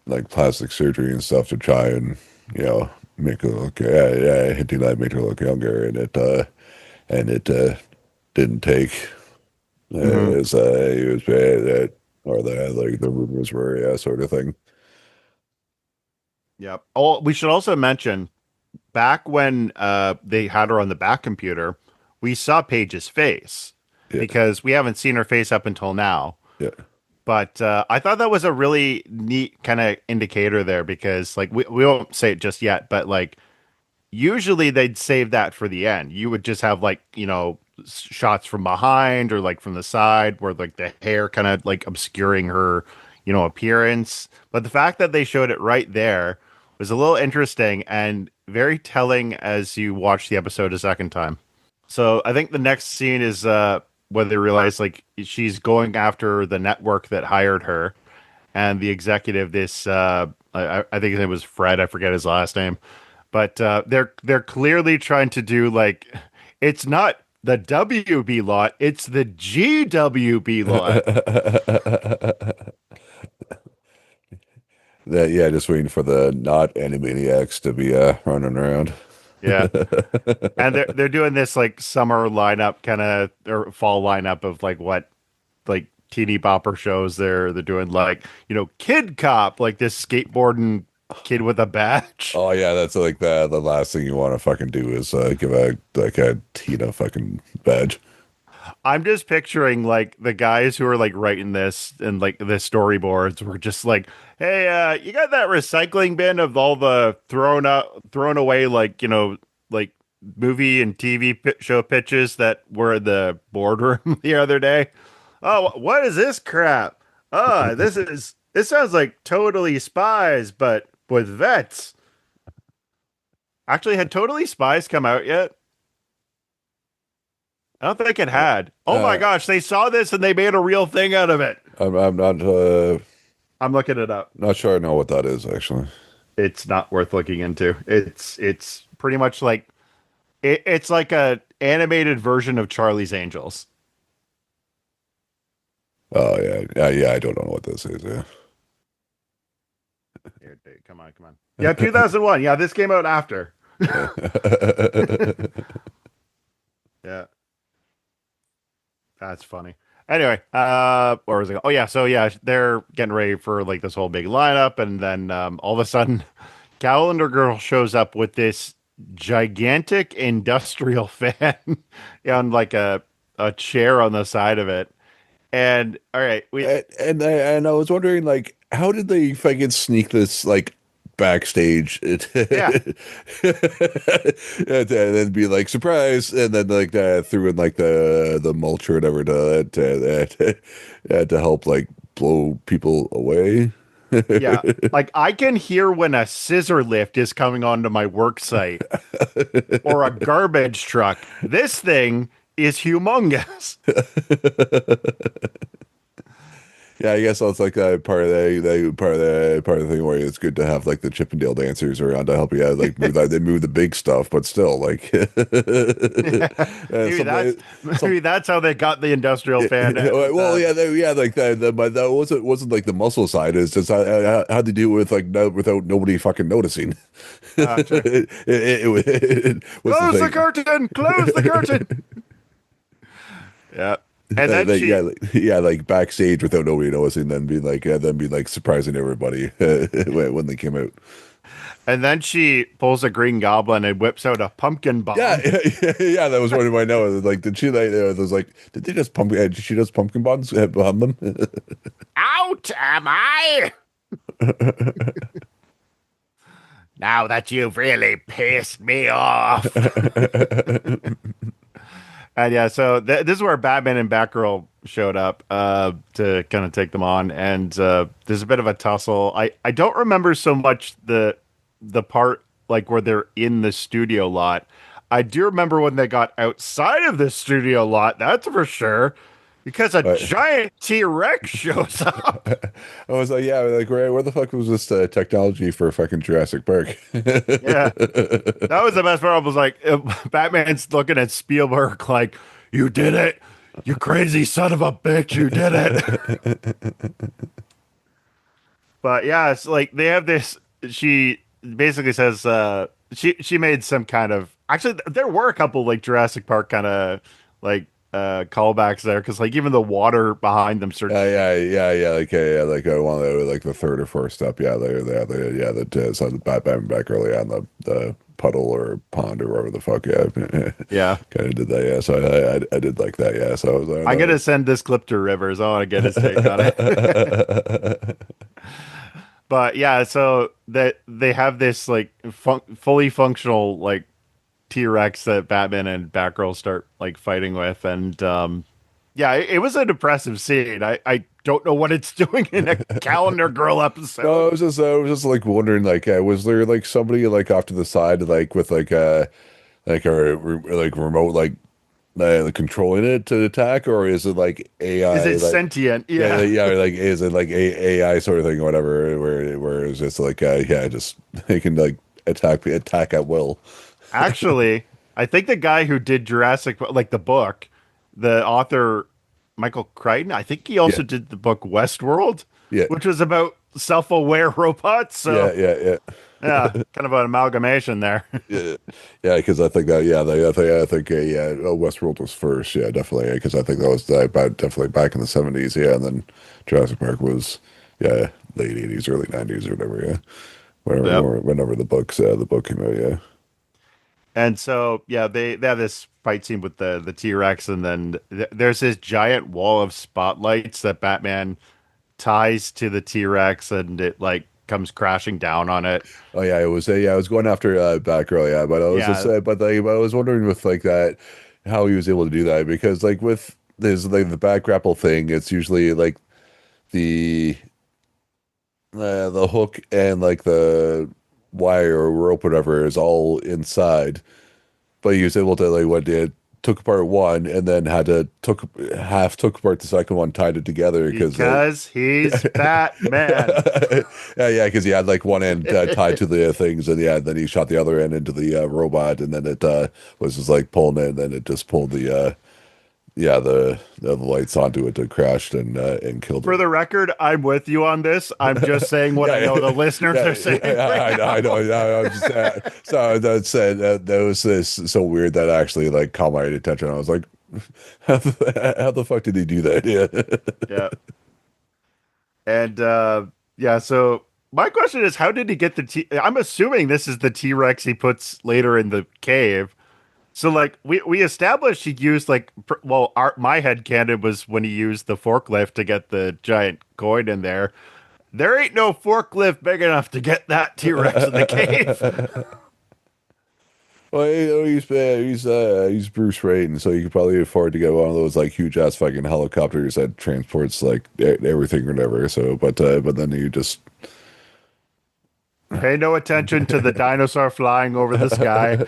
[SPEAKER 1] like plastic surgery and stuff to try and make her look hinting that make her look younger, and it didn't take
[SPEAKER 2] Hmm.
[SPEAKER 1] as it was or the like the rumors were, yeah, sort of thing.
[SPEAKER 2] Yep. Oh, we should also mention back when they had her on the back computer, we saw Paige's face
[SPEAKER 1] Yeah,
[SPEAKER 2] because we haven't seen her face up until now.
[SPEAKER 1] yeah.
[SPEAKER 2] But I thought that was a really neat kind of indicator there because like we won't say it just yet, but like usually they'd save that for the end. You would just have like, shots from behind or like from the side where like the hair kind of like obscuring her, appearance. But the fact that they showed it right there was a little interesting and very telling as you watch the episode a second time. So I think the next scene is where they realize like she's going after the network that hired her and the executive. This I think his name was Fred. I forget his last name, but they're clearly trying to do like it's not the WB lot, it's the GWB lot.
[SPEAKER 1] That yeah, just waiting for the not Animaniacs to be running around.
[SPEAKER 2] Yeah, and they're doing this like summer lineup kind of or fall lineup of like what like teeny bopper shows they're doing like Kid Cop like this skateboarding kid with a badge.
[SPEAKER 1] Oh yeah, that's like the last thing you want to fucking do is give a like a Tina fucking badge.
[SPEAKER 2] I'm just picturing like the guys who are like writing this and like the storyboards were just like, hey, you got that recycling bin of all the thrown away like like movie and TV show pitches that were in the boardroom the other day. Oh, what is this crap? Oh, this sounds like Totally Spies, but with vets. Actually, had Totally Spies come out yet? I don't think it
[SPEAKER 1] Uh,
[SPEAKER 2] had. Oh my
[SPEAKER 1] uh,
[SPEAKER 2] gosh, they saw this and they made a real thing out of it.
[SPEAKER 1] I'm not
[SPEAKER 2] I'm looking it up.
[SPEAKER 1] not sure I know what that is actually.
[SPEAKER 2] It's not worth looking into. It's pretty much like it's like a animated version of Charlie's Angels.
[SPEAKER 1] Oh yeah, yeah, yeah. I don't know what this is. Yeah.
[SPEAKER 2] Here, dude, come on, come on. Yeah, 2001. Yeah, this came out after. Yeah, that's funny. Anyway, where was it? Oh yeah, so yeah, they're getting ready for like this whole big lineup, and then all of a sudden, Calendar Girl shows up with this gigantic industrial fan on like a chair on the side of it. And all right,
[SPEAKER 1] And I was wondering, like, how did they fucking sneak this like backstage
[SPEAKER 2] yeah,
[SPEAKER 1] and then be like surprise, and then like threw in like the mulch or whatever to help like blow people away.
[SPEAKER 2] yeah. Like I can hear when a scissor lift is coming onto my work site or a garbage truck. This thing is humongous.
[SPEAKER 1] Yeah, I guess that's like part of the thing where it's good to have like the Chippendale dancers around to help you out, like move that they move the big stuff, but still like
[SPEAKER 2] maybe that's
[SPEAKER 1] some
[SPEAKER 2] maybe that's how they got the industrial fan.
[SPEAKER 1] well yeah yeah like but that wasn't like the muscle side. It's just how to do it with like no, without nobody fucking noticing.
[SPEAKER 2] True.
[SPEAKER 1] It was the
[SPEAKER 2] Close the
[SPEAKER 1] thing.
[SPEAKER 2] curtain. Close the curtain. Yeah. And then
[SPEAKER 1] Yeah,
[SPEAKER 2] she
[SPEAKER 1] yeah, like backstage without nobody noticing, then be like surprising everybody when they came out.
[SPEAKER 2] and then she pulls a green goblin and whips out a pumpkin
[SPEAKER 1] Yeah,
[SPEAKER 2] bomb.
[SPEAKER 1] yeah, that was one of my notes. Like, did she like? Was like, did they just pump? Did she just pumpkin bombs bomb them?
[SPEAKER 2] Out am I? Now that you've really pissed me off. And yeah, so this is where Batman and Batgirl showed up to kind of take them on, and there's a bit of a tussle. I don't remember so much the part like where they're in the studio lot. I do remember when they got outside of the studio lot, that's for sure, because a
[SPEAKER 1] But
[SPEAKER 2] giant T-Rex shows up.
[SPEAKER 1] I was like, yeah, like where the fuck was this technology for fucking Jurassic Park?
[SPEAKER 2] Yeah, that was the best part. I was like, Batman's looking at Spielberg like, "You did it, you crazy son of a bitch, you did it." But yeah, it's like they have this. She basically says she made some kind of actually there were a couple like Jurassic Park kind of like callbacks there because like even the water behind them starts shaking.
[SPEAKER 1] Yeah, like like one of the like the third or fourth step, yeah, that so the Batman back early on the puddle or pond or wherever the fuck, yeah,
[SPEAKER 2] Yeah,
[SPEAKER 1] kind of did that, yeah. So I did like that, yeah. So I was like,
[SPEAKER 2] I'm gonna
[SPEAKER 1] no.
[SPEAKER 2] send this clip to Rivers. I want to get his take on it. But yeah, so that they have this like fully functional like T-Rex that Batman and Batgirl start like fighting with, and yeah, it was an impressive scene. I don't know what it's doing in a Calendar Girl
[SPEAKER 1] No,
[SPEAKER 2] episode.
[SPEAKER 1] I was just like wondering, like, was there like somebody like off to the side, like with like like remote like controlling it to attack, or is it like
[SPEAKER 2] Is
[SPEAKER 1] AI
[SPEAKER 2] it
[SPEAKER 1] like
[SPEAKER 2] sentient?
[SPEAKER 1] yeah,
[SPEAKER 2] Yeah.
[SPEAKER 1] like is it like AI sort of thing or whatever, where it's just like yeah, just they can like attack at will.
[SPEAKER 2] Actually, I think the guy who did Jurassic, like the book, the author Michael Crichton, I think he
[SPEAKER 1] Yeah,
[SPEAKER 2] also did the book Westworld,
[SPEAKER 1] yeah,
[SPEAKER 2] which was about self-aware robots.
[SPEAKER 1] yeah,
[SPEAKER 2] So
[SPEAKER 1] yeah,
[SPEAKER 2] yeah, kind of an amalgamation there.
[SPEAKER 1] yeah, yeah. Because I think that I think yeah, Westworld was first, yeah, definitely, because I think that was about definitely back in the 70s, yeah, and then Jurassic Park was yeah late 80s, early 90s or whatever, yeah,
[SPEAKER 2] Yep.
[SPEAKER 1] whenever the book came out, yeah.
[SPEAKER 2] And so, yeah, they have this fight scene with the T-Rex, and then there's this giant wall of spotlights that Batman ties to the T-Rex, and it like comes crashing down on it.
[SPEAKER 1] Oh yeah, it was yeah, I was going after Batgirl, yeah, but I was just
[SPEAKER 2] Yeah,
[SPEAKER 1] but I was wondering with like that how he was able to do that because like with there's like the back grapple thing, it's usually like the the hook and like the wire or rope, whatever, is all inside. But he was able to like what did took apart one and then had to took apart the second one, tied it together because
[SPEAKER 2] because he's Batman.
[SPEAKER 1] yeah, because he had like one end tied to the things, and yeah, then he shot the other end into the robot, and then it was just like pulling it, and then it just pulled the yeah the lights onto it, that crashed and killed
[SPEAKER 2] For
[SPEAKER 1] it.
[SPEAKER 2] the record, I'm with you on this. I'm just saying what I
[SPEAKER 1] Yeah,
[SPEAKER 2] know the listeners are saying right
[SPEAKER 1] I know.
[SPEAKER 2] now.
[SPEAKER 1] Yeah, I'm just so that's that was this so weird that actually like caught my attention. I was like, how the fuck did he do that? Yeah.
[SPEAKER 2] Yeah. And yeah, so my question is how did he get the I'm assuming this is the T-Rex he puts later in the cave. So like we established he used like well my head canon was when he used the forklift to get the giant coin in there. There ain't no forklift big enough to get that T-Rex in the cave.
[SPEAKER 1] Well, you know, he's Bruce Wayne, so you could probably afford to get one of those like huge ass fucking helicopters that transports like everything or whatever. So, but then you just
[SPEAKER 2] Pay no attention to the dinosaur flying over the sky.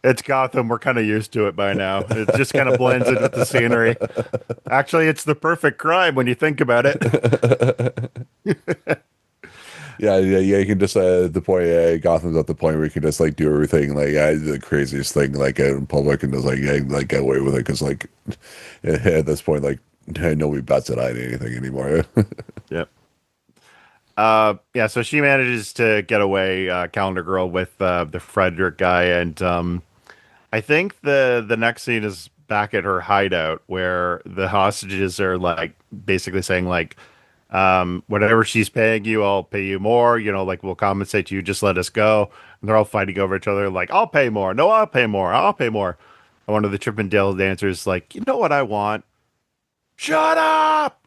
[SPEAKER 2] It's Gotham. We're kind of used to it by now. It just kind of blends in with the scenery. Actually, it's the perfect crime when you think about it.
[SPEAKER 1] yeah, you can just at the point Gotham's at the point where you can just like do everything like the craziest thing like in public and just like get away with it because like at this point like nobody bats an eye at anything anymore.
[SPEAKER 2] Yep. Yeah, so she manages to get away, Calendar Girl, with the Frederick guy, and I think the next scene is back at her hideout where the hostages are like basically saying like, whatever she's paying you, I'll pay you more. You know, like we'll compensate you. Just let us go. And they're all fighting over each other. Like, I'll pay more. No, I'll pay more. I'll pay more. And one of the Chippendale dancers like, you know what I want? Shut up.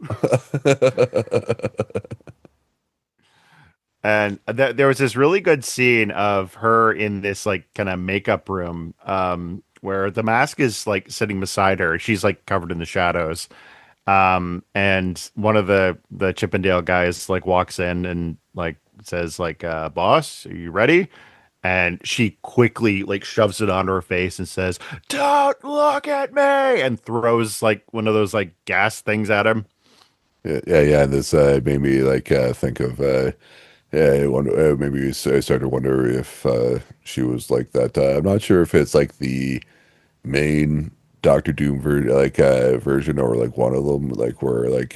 [SPEAKER 2] And there was this really good scene of her in this like kind of makeup room, where the mask is like sitting beside her. She's like covered in the shadows. And one of the Chippendale guys like walks in and like says like, "Boss, are you ready?" And she quickly like shoves it onto her face and says, "Don't look at me!" and throws like one of those like gas things at him.
[SPEAKER 1] Yeah, yeah, yeah. This made me like think of yeah. I wonder, I started to wonder if she was like that. I'm not sure if it's like the main Doctor Doom version or like one of them, like where like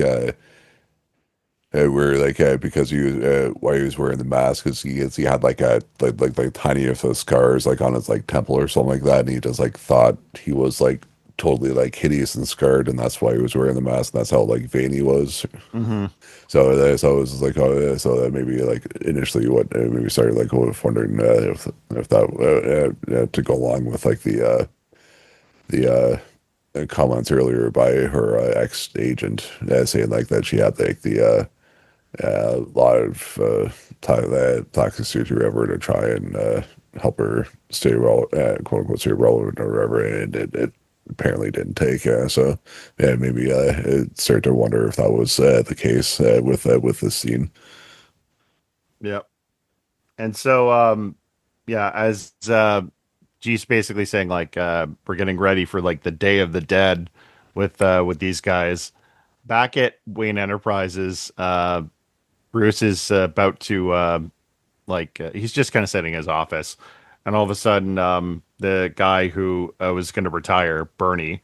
[SPEAKER 1] because he was why he was wearing the mask because he had like a like tiny of those scars like on his like temple or something like that, and he just like thought he was like totally like hideous and scarred, and that's why he was wearing the mask. And that's how like vain he was.
[SPEAKER 2] Hmm.
[SPEAKER 1] So it was like, oh, yeah, so that maybe like initially what maybe started like wondering if that to go along with like the comments earlier by her ex agent saying like that she had like the a lot of toxic surgery ever to try and help her stay quote unquote stay relevant or whatever, and it apparently didn't take. So yeah, maybe it started to wonder if that was the case with this scene.
[SPEAKER 2] Yep. And so, yeah, as G's basically saying like, we're getting ready for like the Day of the Dead with these guys back at Wayne Enterprises. Bruce is about to he's just kind of sitting in his office, and all of a sudden, the guy who was going to retire, Bernie,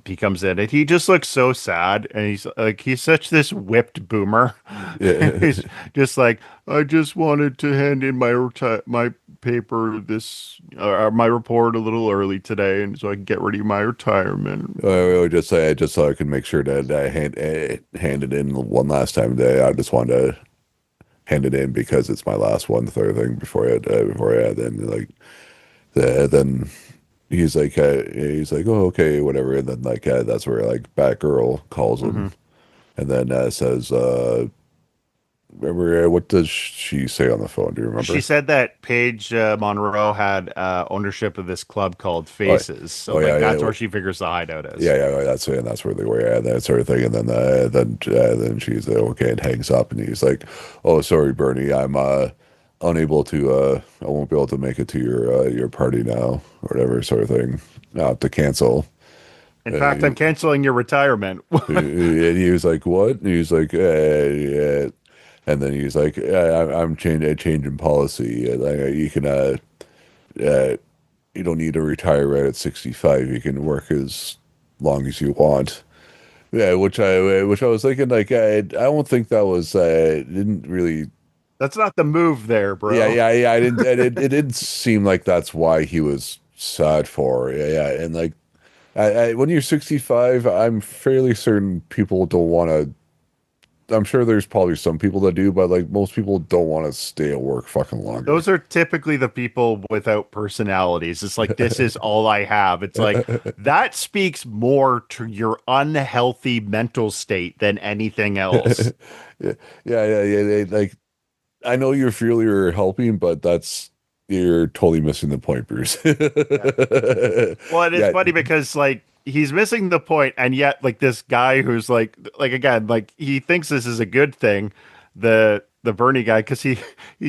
[SPEAKER 2] he comes in and he just looks so sad, and he's such this whipped boomer.
[SPEAKER 1] Yeah,
[SPEAKER 2] He's just like, I just wanted to hand in my paper my report a little early today, and so I can get ready my retirement.
[SPEAKER 1] I would just say just so I can make sure that I hand it in one last time today. I just wanted to hand it in because it's my last one, third thing before I had then like then he's like, oh, okay, whatever, and then like that's where like Batgirl calls him
[SPEAKER 2] Hmm.
[SPEAKER 1] and then says remember what does she say on the phone, do you
[SPEAKER 2] She
[SPEAKER 1] remember?
[SPEAKER 2] said that Paige Monroe had ownership of this club called
[SPEAKER 1] Oh,
[SPEAKER 2] Faces, so
[SPEAKER 1] oh
[SPEAKER 2] like
[SPEAKER 1] yeah,
[SPEAKER 2] that's
[SPEAKER 1] yeah,
[SPEAKER 2] where she figures the hideout is.
[SPEAKER 1] yeah, yeah, right, that's it, and that's where they were at, that sort of thing, and then she's okay and hangs up, and he's like, "Oh, sorry, Bernie, I'm unable to I won't be able to make it to your party now, or whatever sort of thing, to cancel."
[SPEAKER 2] In fact, I'm
[SPEAKER 1] And
[SPEAKER 2] canceling your retirement.
[SPEAKER 1] he was like, "What?" And he was like, yeah. And then he's like, I'm changing policy. You can uh, you don't need to retire right at 65. You can work as long as you want." Yeah, which I was thinking like I don't think that was didn't really.
[SPEAKER 2] That's not the move there,
[SPEAKER 1] Yeah,
[SPEAKER 2] bro.
[SPEAKER 1] yeah, yeah. I didn't. It didn't seem like that's why he was sad for. Yeah, yeah. And like when you're 65, I'm fairly certain people don't want to. I'm sure there's probably some people that do, but like most people don't want to stay at work fucking longer.
[SPEAKER 2] Those are typically the people without personalities. It's like, this is all I have. It's like, that speaks more to your unhealthy mental state than anything else.
[SPEAKER 1] Yeah, yeah. Like I know you feel you're helping, but that's you're totally missing the point, Bruce.
[SPEAKER 2] Yeah. Well, it is
[SPEAKER 1] Yeah,
[SPEAKER 2] funny because like he's missing the point, and yet like this guy who's like again, like he thinks this is a good thing, the Bernie guy, because he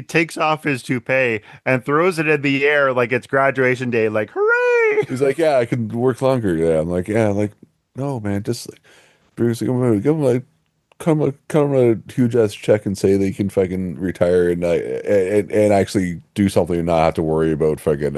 [SPEAKER 2] takes off his toupee and throws it in the air like it's graduation day, like hooray!
[SPEAKER 1] he's like, yeah, I can work longer. Yeah, I'm like, yeah, like, no, man, just like, Bruce, give him like, come a huge ass check and say they can fucking retire and actually do something and not have to worry about fucking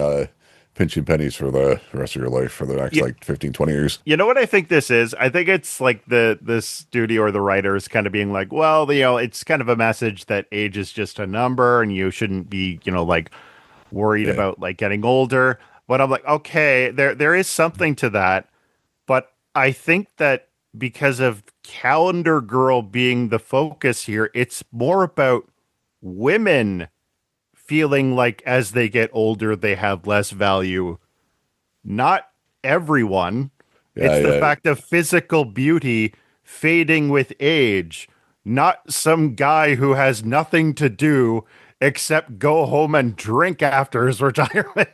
[SPEAKER 1] pinching pennies for the rest of your life for the next
[SPEAKER 2] Yeah,
[SPEAKER 1] like 15, 20 years.
[SPEAKER 2] you know what I think this is? I think it's like the studio or the writers kind of being like, well, it's kind of a message that age is just a number and you shouldn't be, like worried
[SPEAKER 1] Yeah.
[SPEAKER 2] about like getting older. But I'm like, okay, there is something to that. But I think that because of Calendar Girl being the focus here, it's more about women feeling like as they get older, they have less value. Not everyone.
[SPEAKER 1] Yeah,
[SPEAKER 2] It's the
[SPEAKER 1] yeah.
[SPEAKER 2] fact of physical beauty fading with age, not some guy who has nothing to do except go home and drink after his retirement.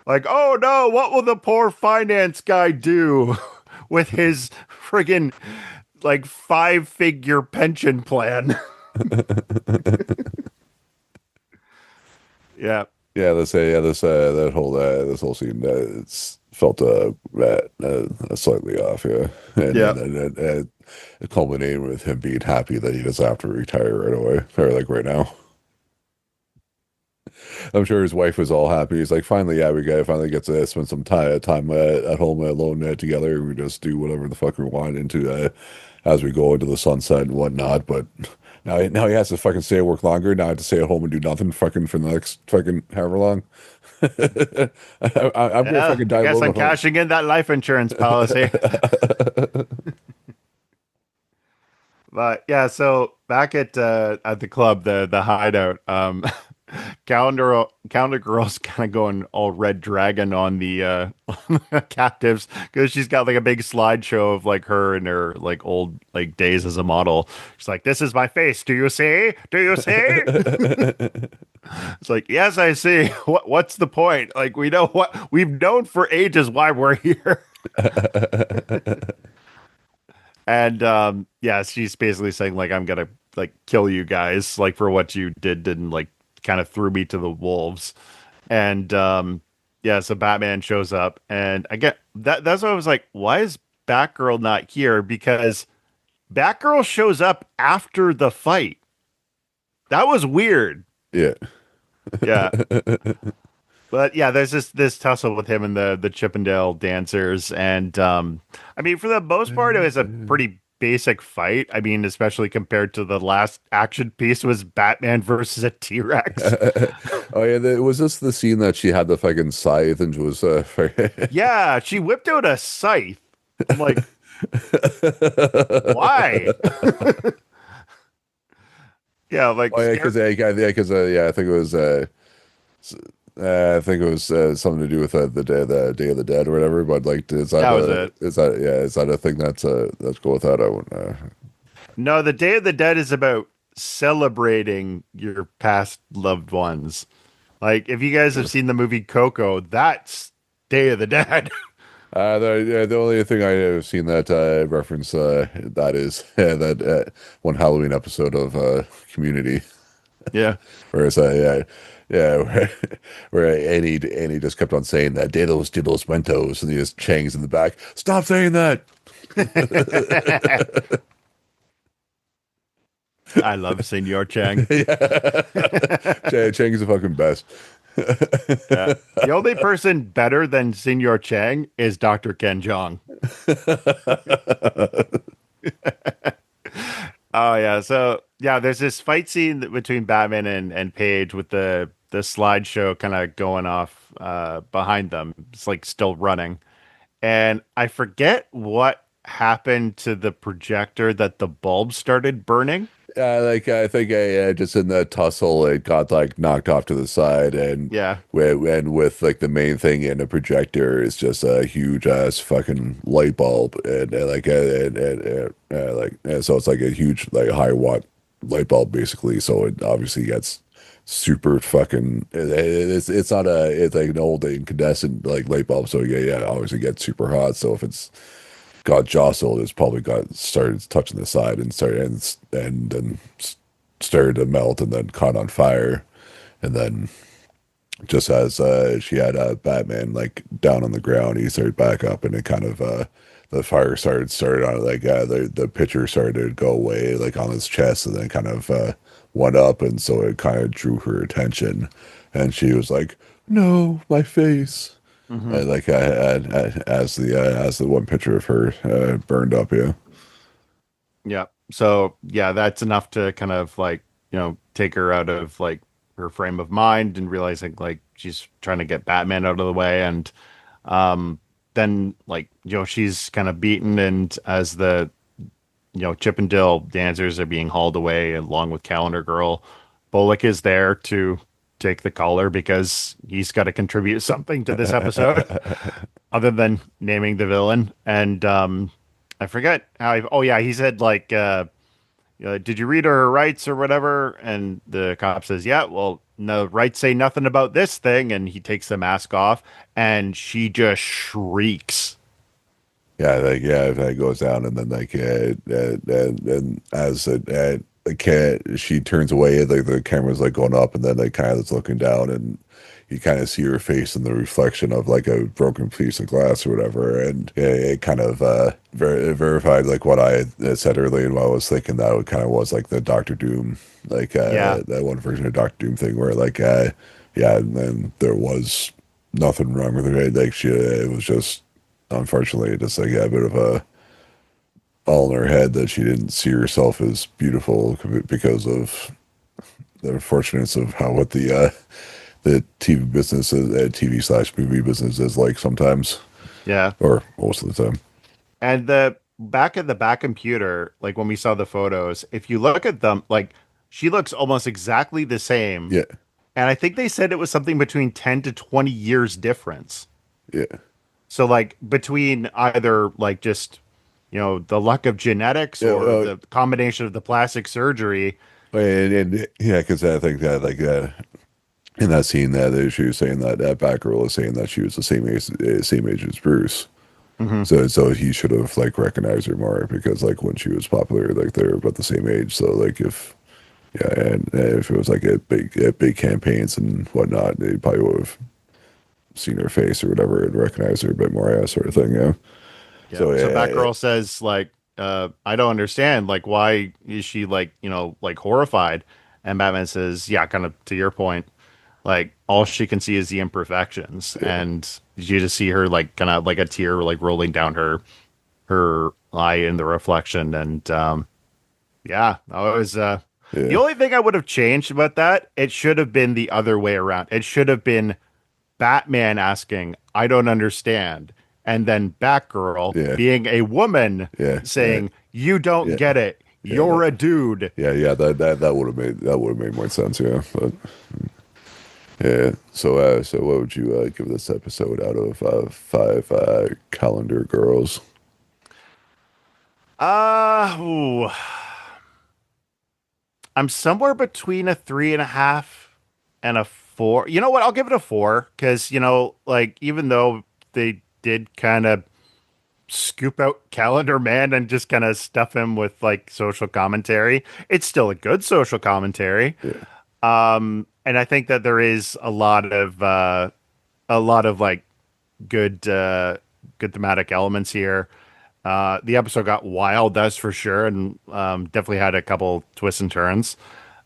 [SPEAKER 2] Like, oh no, what will the poor finance guy do with his friggin' like 5-figure pension plan. Yeah.
[SPEAKER 1] Yeah, let's say yeah, this whole scene it's felt slightly off, yeah,
[SPEAKER 2] Yeah.
[SPEAKER 1] and it culminated with him being happy that he doesn't have to retire right away or like right now. I'm sure his wife was all happy. He's like, finally, yeah, finally get to spend some time at home alone together. We just do whatever the fuck we want into as we go into the sunset and whatnot. But now he has to fucking stay at work longer. Now I have to stay at home and do nothing fucking for the next fucking however long. I'm gonna
[SPEAKER 2] Yeah.
[SPEAKER 1] fucking
[SPEAKER 2] I
[SPEAKER 1] die
[SPEAKER 2] guess
[SPEAKER 1] alone
[SPEAKER 2] I'm
[SPEAKER 1] at home.
[SPEAKER 2] cashing in that life insurance policy. But yeah, so back at the club, the hideout, Calendar Girl's kind of going all red dragon on the on the captives because she's got like a big slideshow of like her and her like old like days as a model. She's like, "This is my face. Do you see? Do you see?" It's like, "Yes, I see. What's the point? Like, we know what we've known for ages why we're here." And yeah, she's basically saying like I'm gonna like kill you guys like for what you did and like kind of threw me to the wolves. And yeah, so Batman shows up and I get that's why I was like, why is Batgirl not here? Because Batgirl shows up after the fight. That was weird.
[SPEAKER 1] Yeah.
[SPEAKER 2] Yeah. But yeah, there's this tussle with him and the Chippendale dancers, and I mean, for the most part, it was a pretty basic fight. I mean, especially compared to the last action piece was Batman versus a T-Rex.
[SPEAKER 1] Oh yeah, was this the scene that she had the fucking scythe and was
[SPEAKER 2] Yeah, she whipped out a scythe. I'm like, why? Yeah, like
[SPEAKER 1] Oh yeah,
[SPEAKER 2] scare.
[SPEAKER 1] yeah, I think it was something to do with the Day of the Dead or whatever. But like,
[SPEAKER 2] That was it.
[SPEAKER 1] is that a thing that's go with that? I wouldn't.
[SPEAKER 2] No, the Day of the Dead is about celebrating your past loved ones. Like, if you guys have seen the movie Coco, that's Day of the Dead.
[SPEAKER 1] The only thing I have seen that reference that is that one Halloween episode of Community,
[SPEAKER 2] Yeah.
[SPEAKER 1] whereas yeah, where Annie just kept on saying that de los Mentos, and he just Chang's in the back. Stop saying that.
[SPEAKER 2] I love Senor Chang.
[SPEAKER 1] Yeah, Chang is the fucking best.
[SPEAKER 2] Yeah. The only person better than Senor Chang is Dr. Ken Jeong. Oh yeah, so yeah, there's this fight scene between Batman and Paige with the slideshow kind of going off behind them. It's like still running. And I forget what happened to the projector that the bulb started burning.
[SPEAKER 1] Like I think just in the tussle, it got like knocked off to the side,
[SPEAKER 2] Yeah.
[SPEAKER 1] with like the main thing in a projector is just a huge ass fucking light bulb, and so it's like a huge like high watt light bulb basically. So it obviously gets super fucking. It's not it's like an old incandescent like light bulb, so yeah, obviously gets super hot. So if it's got jostled, it's probably got started touching the side and then started to melt and then caught on fire, and then just as she had Batman like down on the ground, he started back up, and it kind of the fire started on like the picture started to go away like on his chest, and then kind of went up, and so it kind of drew her attention, and she was like, "No, my face."
[SPEAKER 2] Hmm.
[SPEAKER 1] Like as the one picture of her burned up, yeah.
[SPEAKER 2] Yeah. So yeah, that's enough to kind of like, take her out of like her frame of mind and realizing like she's trying to get Batman out of the way. And then like, she's kind of beaten, and as the Chippendale dancers are being hauled away along with Calendar Girl, Bullock is there to take the collar because he's got to contribute something to this episode other than naming the villain. And I forget how. Oh yeah, he said like, "Did you read her rights or whatever?" And the cop says, "Yeah, well, no rights say nothing about this thing." And he takes the mask off, and she just shrieks.
[SPEAKER 1] yeah, like yeah, that goes down, and then like and as the cat she turns away, and like the camera's like going up, and then like kind of is looking down, and you kind of see her face in the reflection of like a broken piece of glass or whatever, and it kind of verified like what I had said earlier, and what I was thinking that it kind of was like the Doctor Doom, like
[SPEAKER 2] Yeah.
[SPEAKER 1] that one version of Doctor Doom thing where like yeah, and then there was nothing wrong with her, like she it was just unfortunately just like a bit of a all in her head that she didn't see herself as beautiful because of the unfortunates of how what the TV business is, TV slash movie business is like sometimes,
[SPEAKER 2] Yeah.
[SPEAKER 1] or most of the time.
[SPEAKER 2] And the back of the back computer, like when we saw the photos, if you look at them, like she looks almost exactly the same.
[SPEAKER 1] Yeah,
[SPEAKER 2] And I think they said it was something between 10 to 20 years difference.
[SPEAKER 1] yeah,
[SPEAKER 2] So like between either like just, the luck of genetics
[SPEAKER 1] yeah.
[SPEAKER 2] or the combination of the plastic surgery.
[SPEAKER 1] And yeah, because I think that like in that scene that she was saying that that Batgirl is saying that she was the same age as Bruce.
[SPEAKER 2] Hmm.
[SPEAKER 1] So he should have like recognized her more because like when she was popular, like they were about the same age. So like if yeah, and if it was like at big campaigns and whatnot, they probably would have seen her face or whatever and recognized her a bit more, yeah, sort of thing. Yeah.
[SPEAKER 2] Yeah.
[SPEAKER 1] So
[SPEAKER 2] So
[SPEAKER 1] yeah,
[SPEAKER 2] Batgirl says like, I don't understand. Like, why is she like, like horrified? And Batman says, yeah, kind of to your point, like all she can see is the imperfections,
[SPEAKER 1] yeah,
[SPEAKER 2] and you just see her like kind of like a tear like rolling down her eye in the reflection, and yeah, I was the
[SPEAKER 1] yeah,
[SPEAKER 2] only thing I would have changed about that, it should have been the other way around. It should have been Batman asking, I don't understand. And then Batgirl
[SPEAKER 1] yeah,
[SPEAKER 2] being a woman
[SPEAKER 1] yeah, yeah,
[SPEAKER 2] saying, you don't
[SPEAKER 1] yeah,
[SPEAKER 2] get it.
[SPEAKER 1] yeah.
[SPEAKER 2] You're a dude.
[SPEAKER 1] Yeah. That would have made more sense. Yeah, but yeah. So what would you give this episode out of five calendar girls?
[SPEAKER 2] Ooh. I'm somewhere between a 3.5 and a 4. You know what? I'll give it a 4 because, like, even though they did kind of scoop out Calendar Man and just kind of stuff him with like social commentary, it's still a good social commentary.
[SPEAKER 1] Yeah,
[SPEAKER 2] And I think that there is a lot of like good thematic elements here. The episode got wild, that's for sure, and definitely had a couple twists and turns.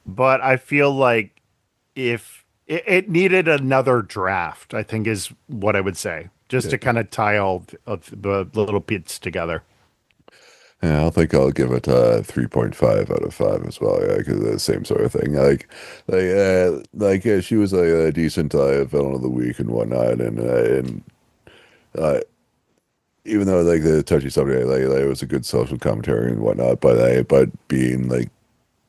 [SPEAKER 2] But I feel like if it needed another draft, I think is what I would say, just to
[SPEAKER 1] yeah.
[SPEAKER 2] kind of tie all of the little bits together.
[SPEAKER 1] Yeah, I think I'll give it 3.5 out of 5 as well. Yeah, because the same sort of thing. Like yeah, she was a decent villain of the week and whatnot, and uh, even though like the touchy subject, like it was a good social commentary and whatnot, but being like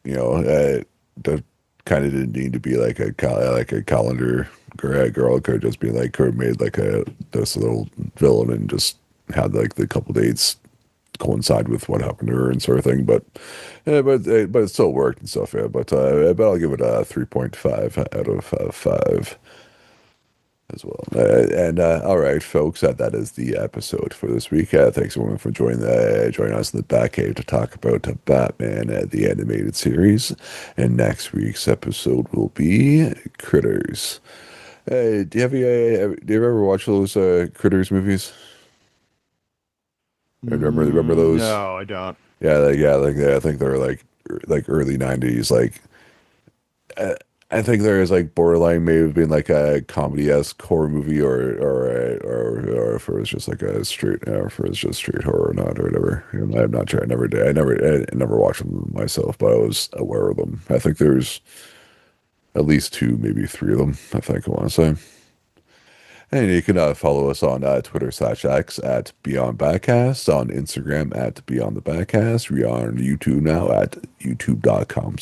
[SPEAKER 1] that kind of didn't need to be like like a calendar girl. It could have just been like could have made like a this little villain and just had like the couple dates coincide with what happened to her and sort of thing. But it still worked and stuff. Yeah. But I'll give it a 3.5 out of 5 as well. And all right, folks, that is the episode for this week. Thanks everyone for joining us in the Batcave to talk about Batman, the animated series. And next week's episode will be Critters. Do you ever watch those Critters movies? Remember those?
[SPEAKER 2] No, I don't.
[SPEAKER 1] Yeah, I think they're like early 90s. Like uh, I think there is like borderline maybe have been like a comedy-esque horror movie or if it was just like a straight or if it was just straight horror or not or whatever. I'm not sure. I never did. I never watched them myself, but I was aware of them. I think there's at least two, maybe three of them. I think I want to say. And you can follow us on Twitter/X at Beyond Backcast, on Instagram at Beyond the Backcast. We are on YouTube now at youtube.com/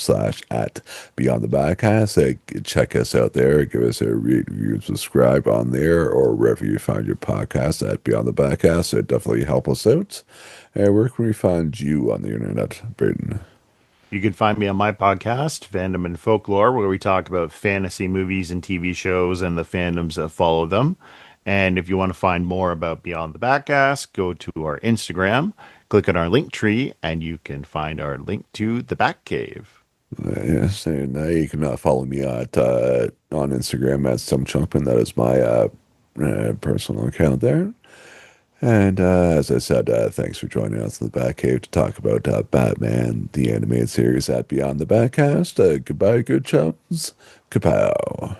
[SPEAKER 1] at Beyond the Backcast. Check us out there. Give us a review, subscribe on there, or wherever you find your podcast at Beyond the Backcast. It definitely help us out. And where can we find you on the internet, Braden?
[SPEAKER 2] You can find me on my podcast, Fandom and Folklore, where we talk about fantasy movies and TV shows and the fandoms that follow them. And if you want to find more about Beyond the Batcast, go to our Instagram, click on our link tree, and you can find our link to the Batcave.
[SPEAKER 1] Yes, and you can follow me on Instagram at some chumpin. That is my personal account there. And as I said, thanks for joining us in the Batcave to talk about Batman, the animated series at Beyond the Batcast. Goodbye, good chums. Kapow.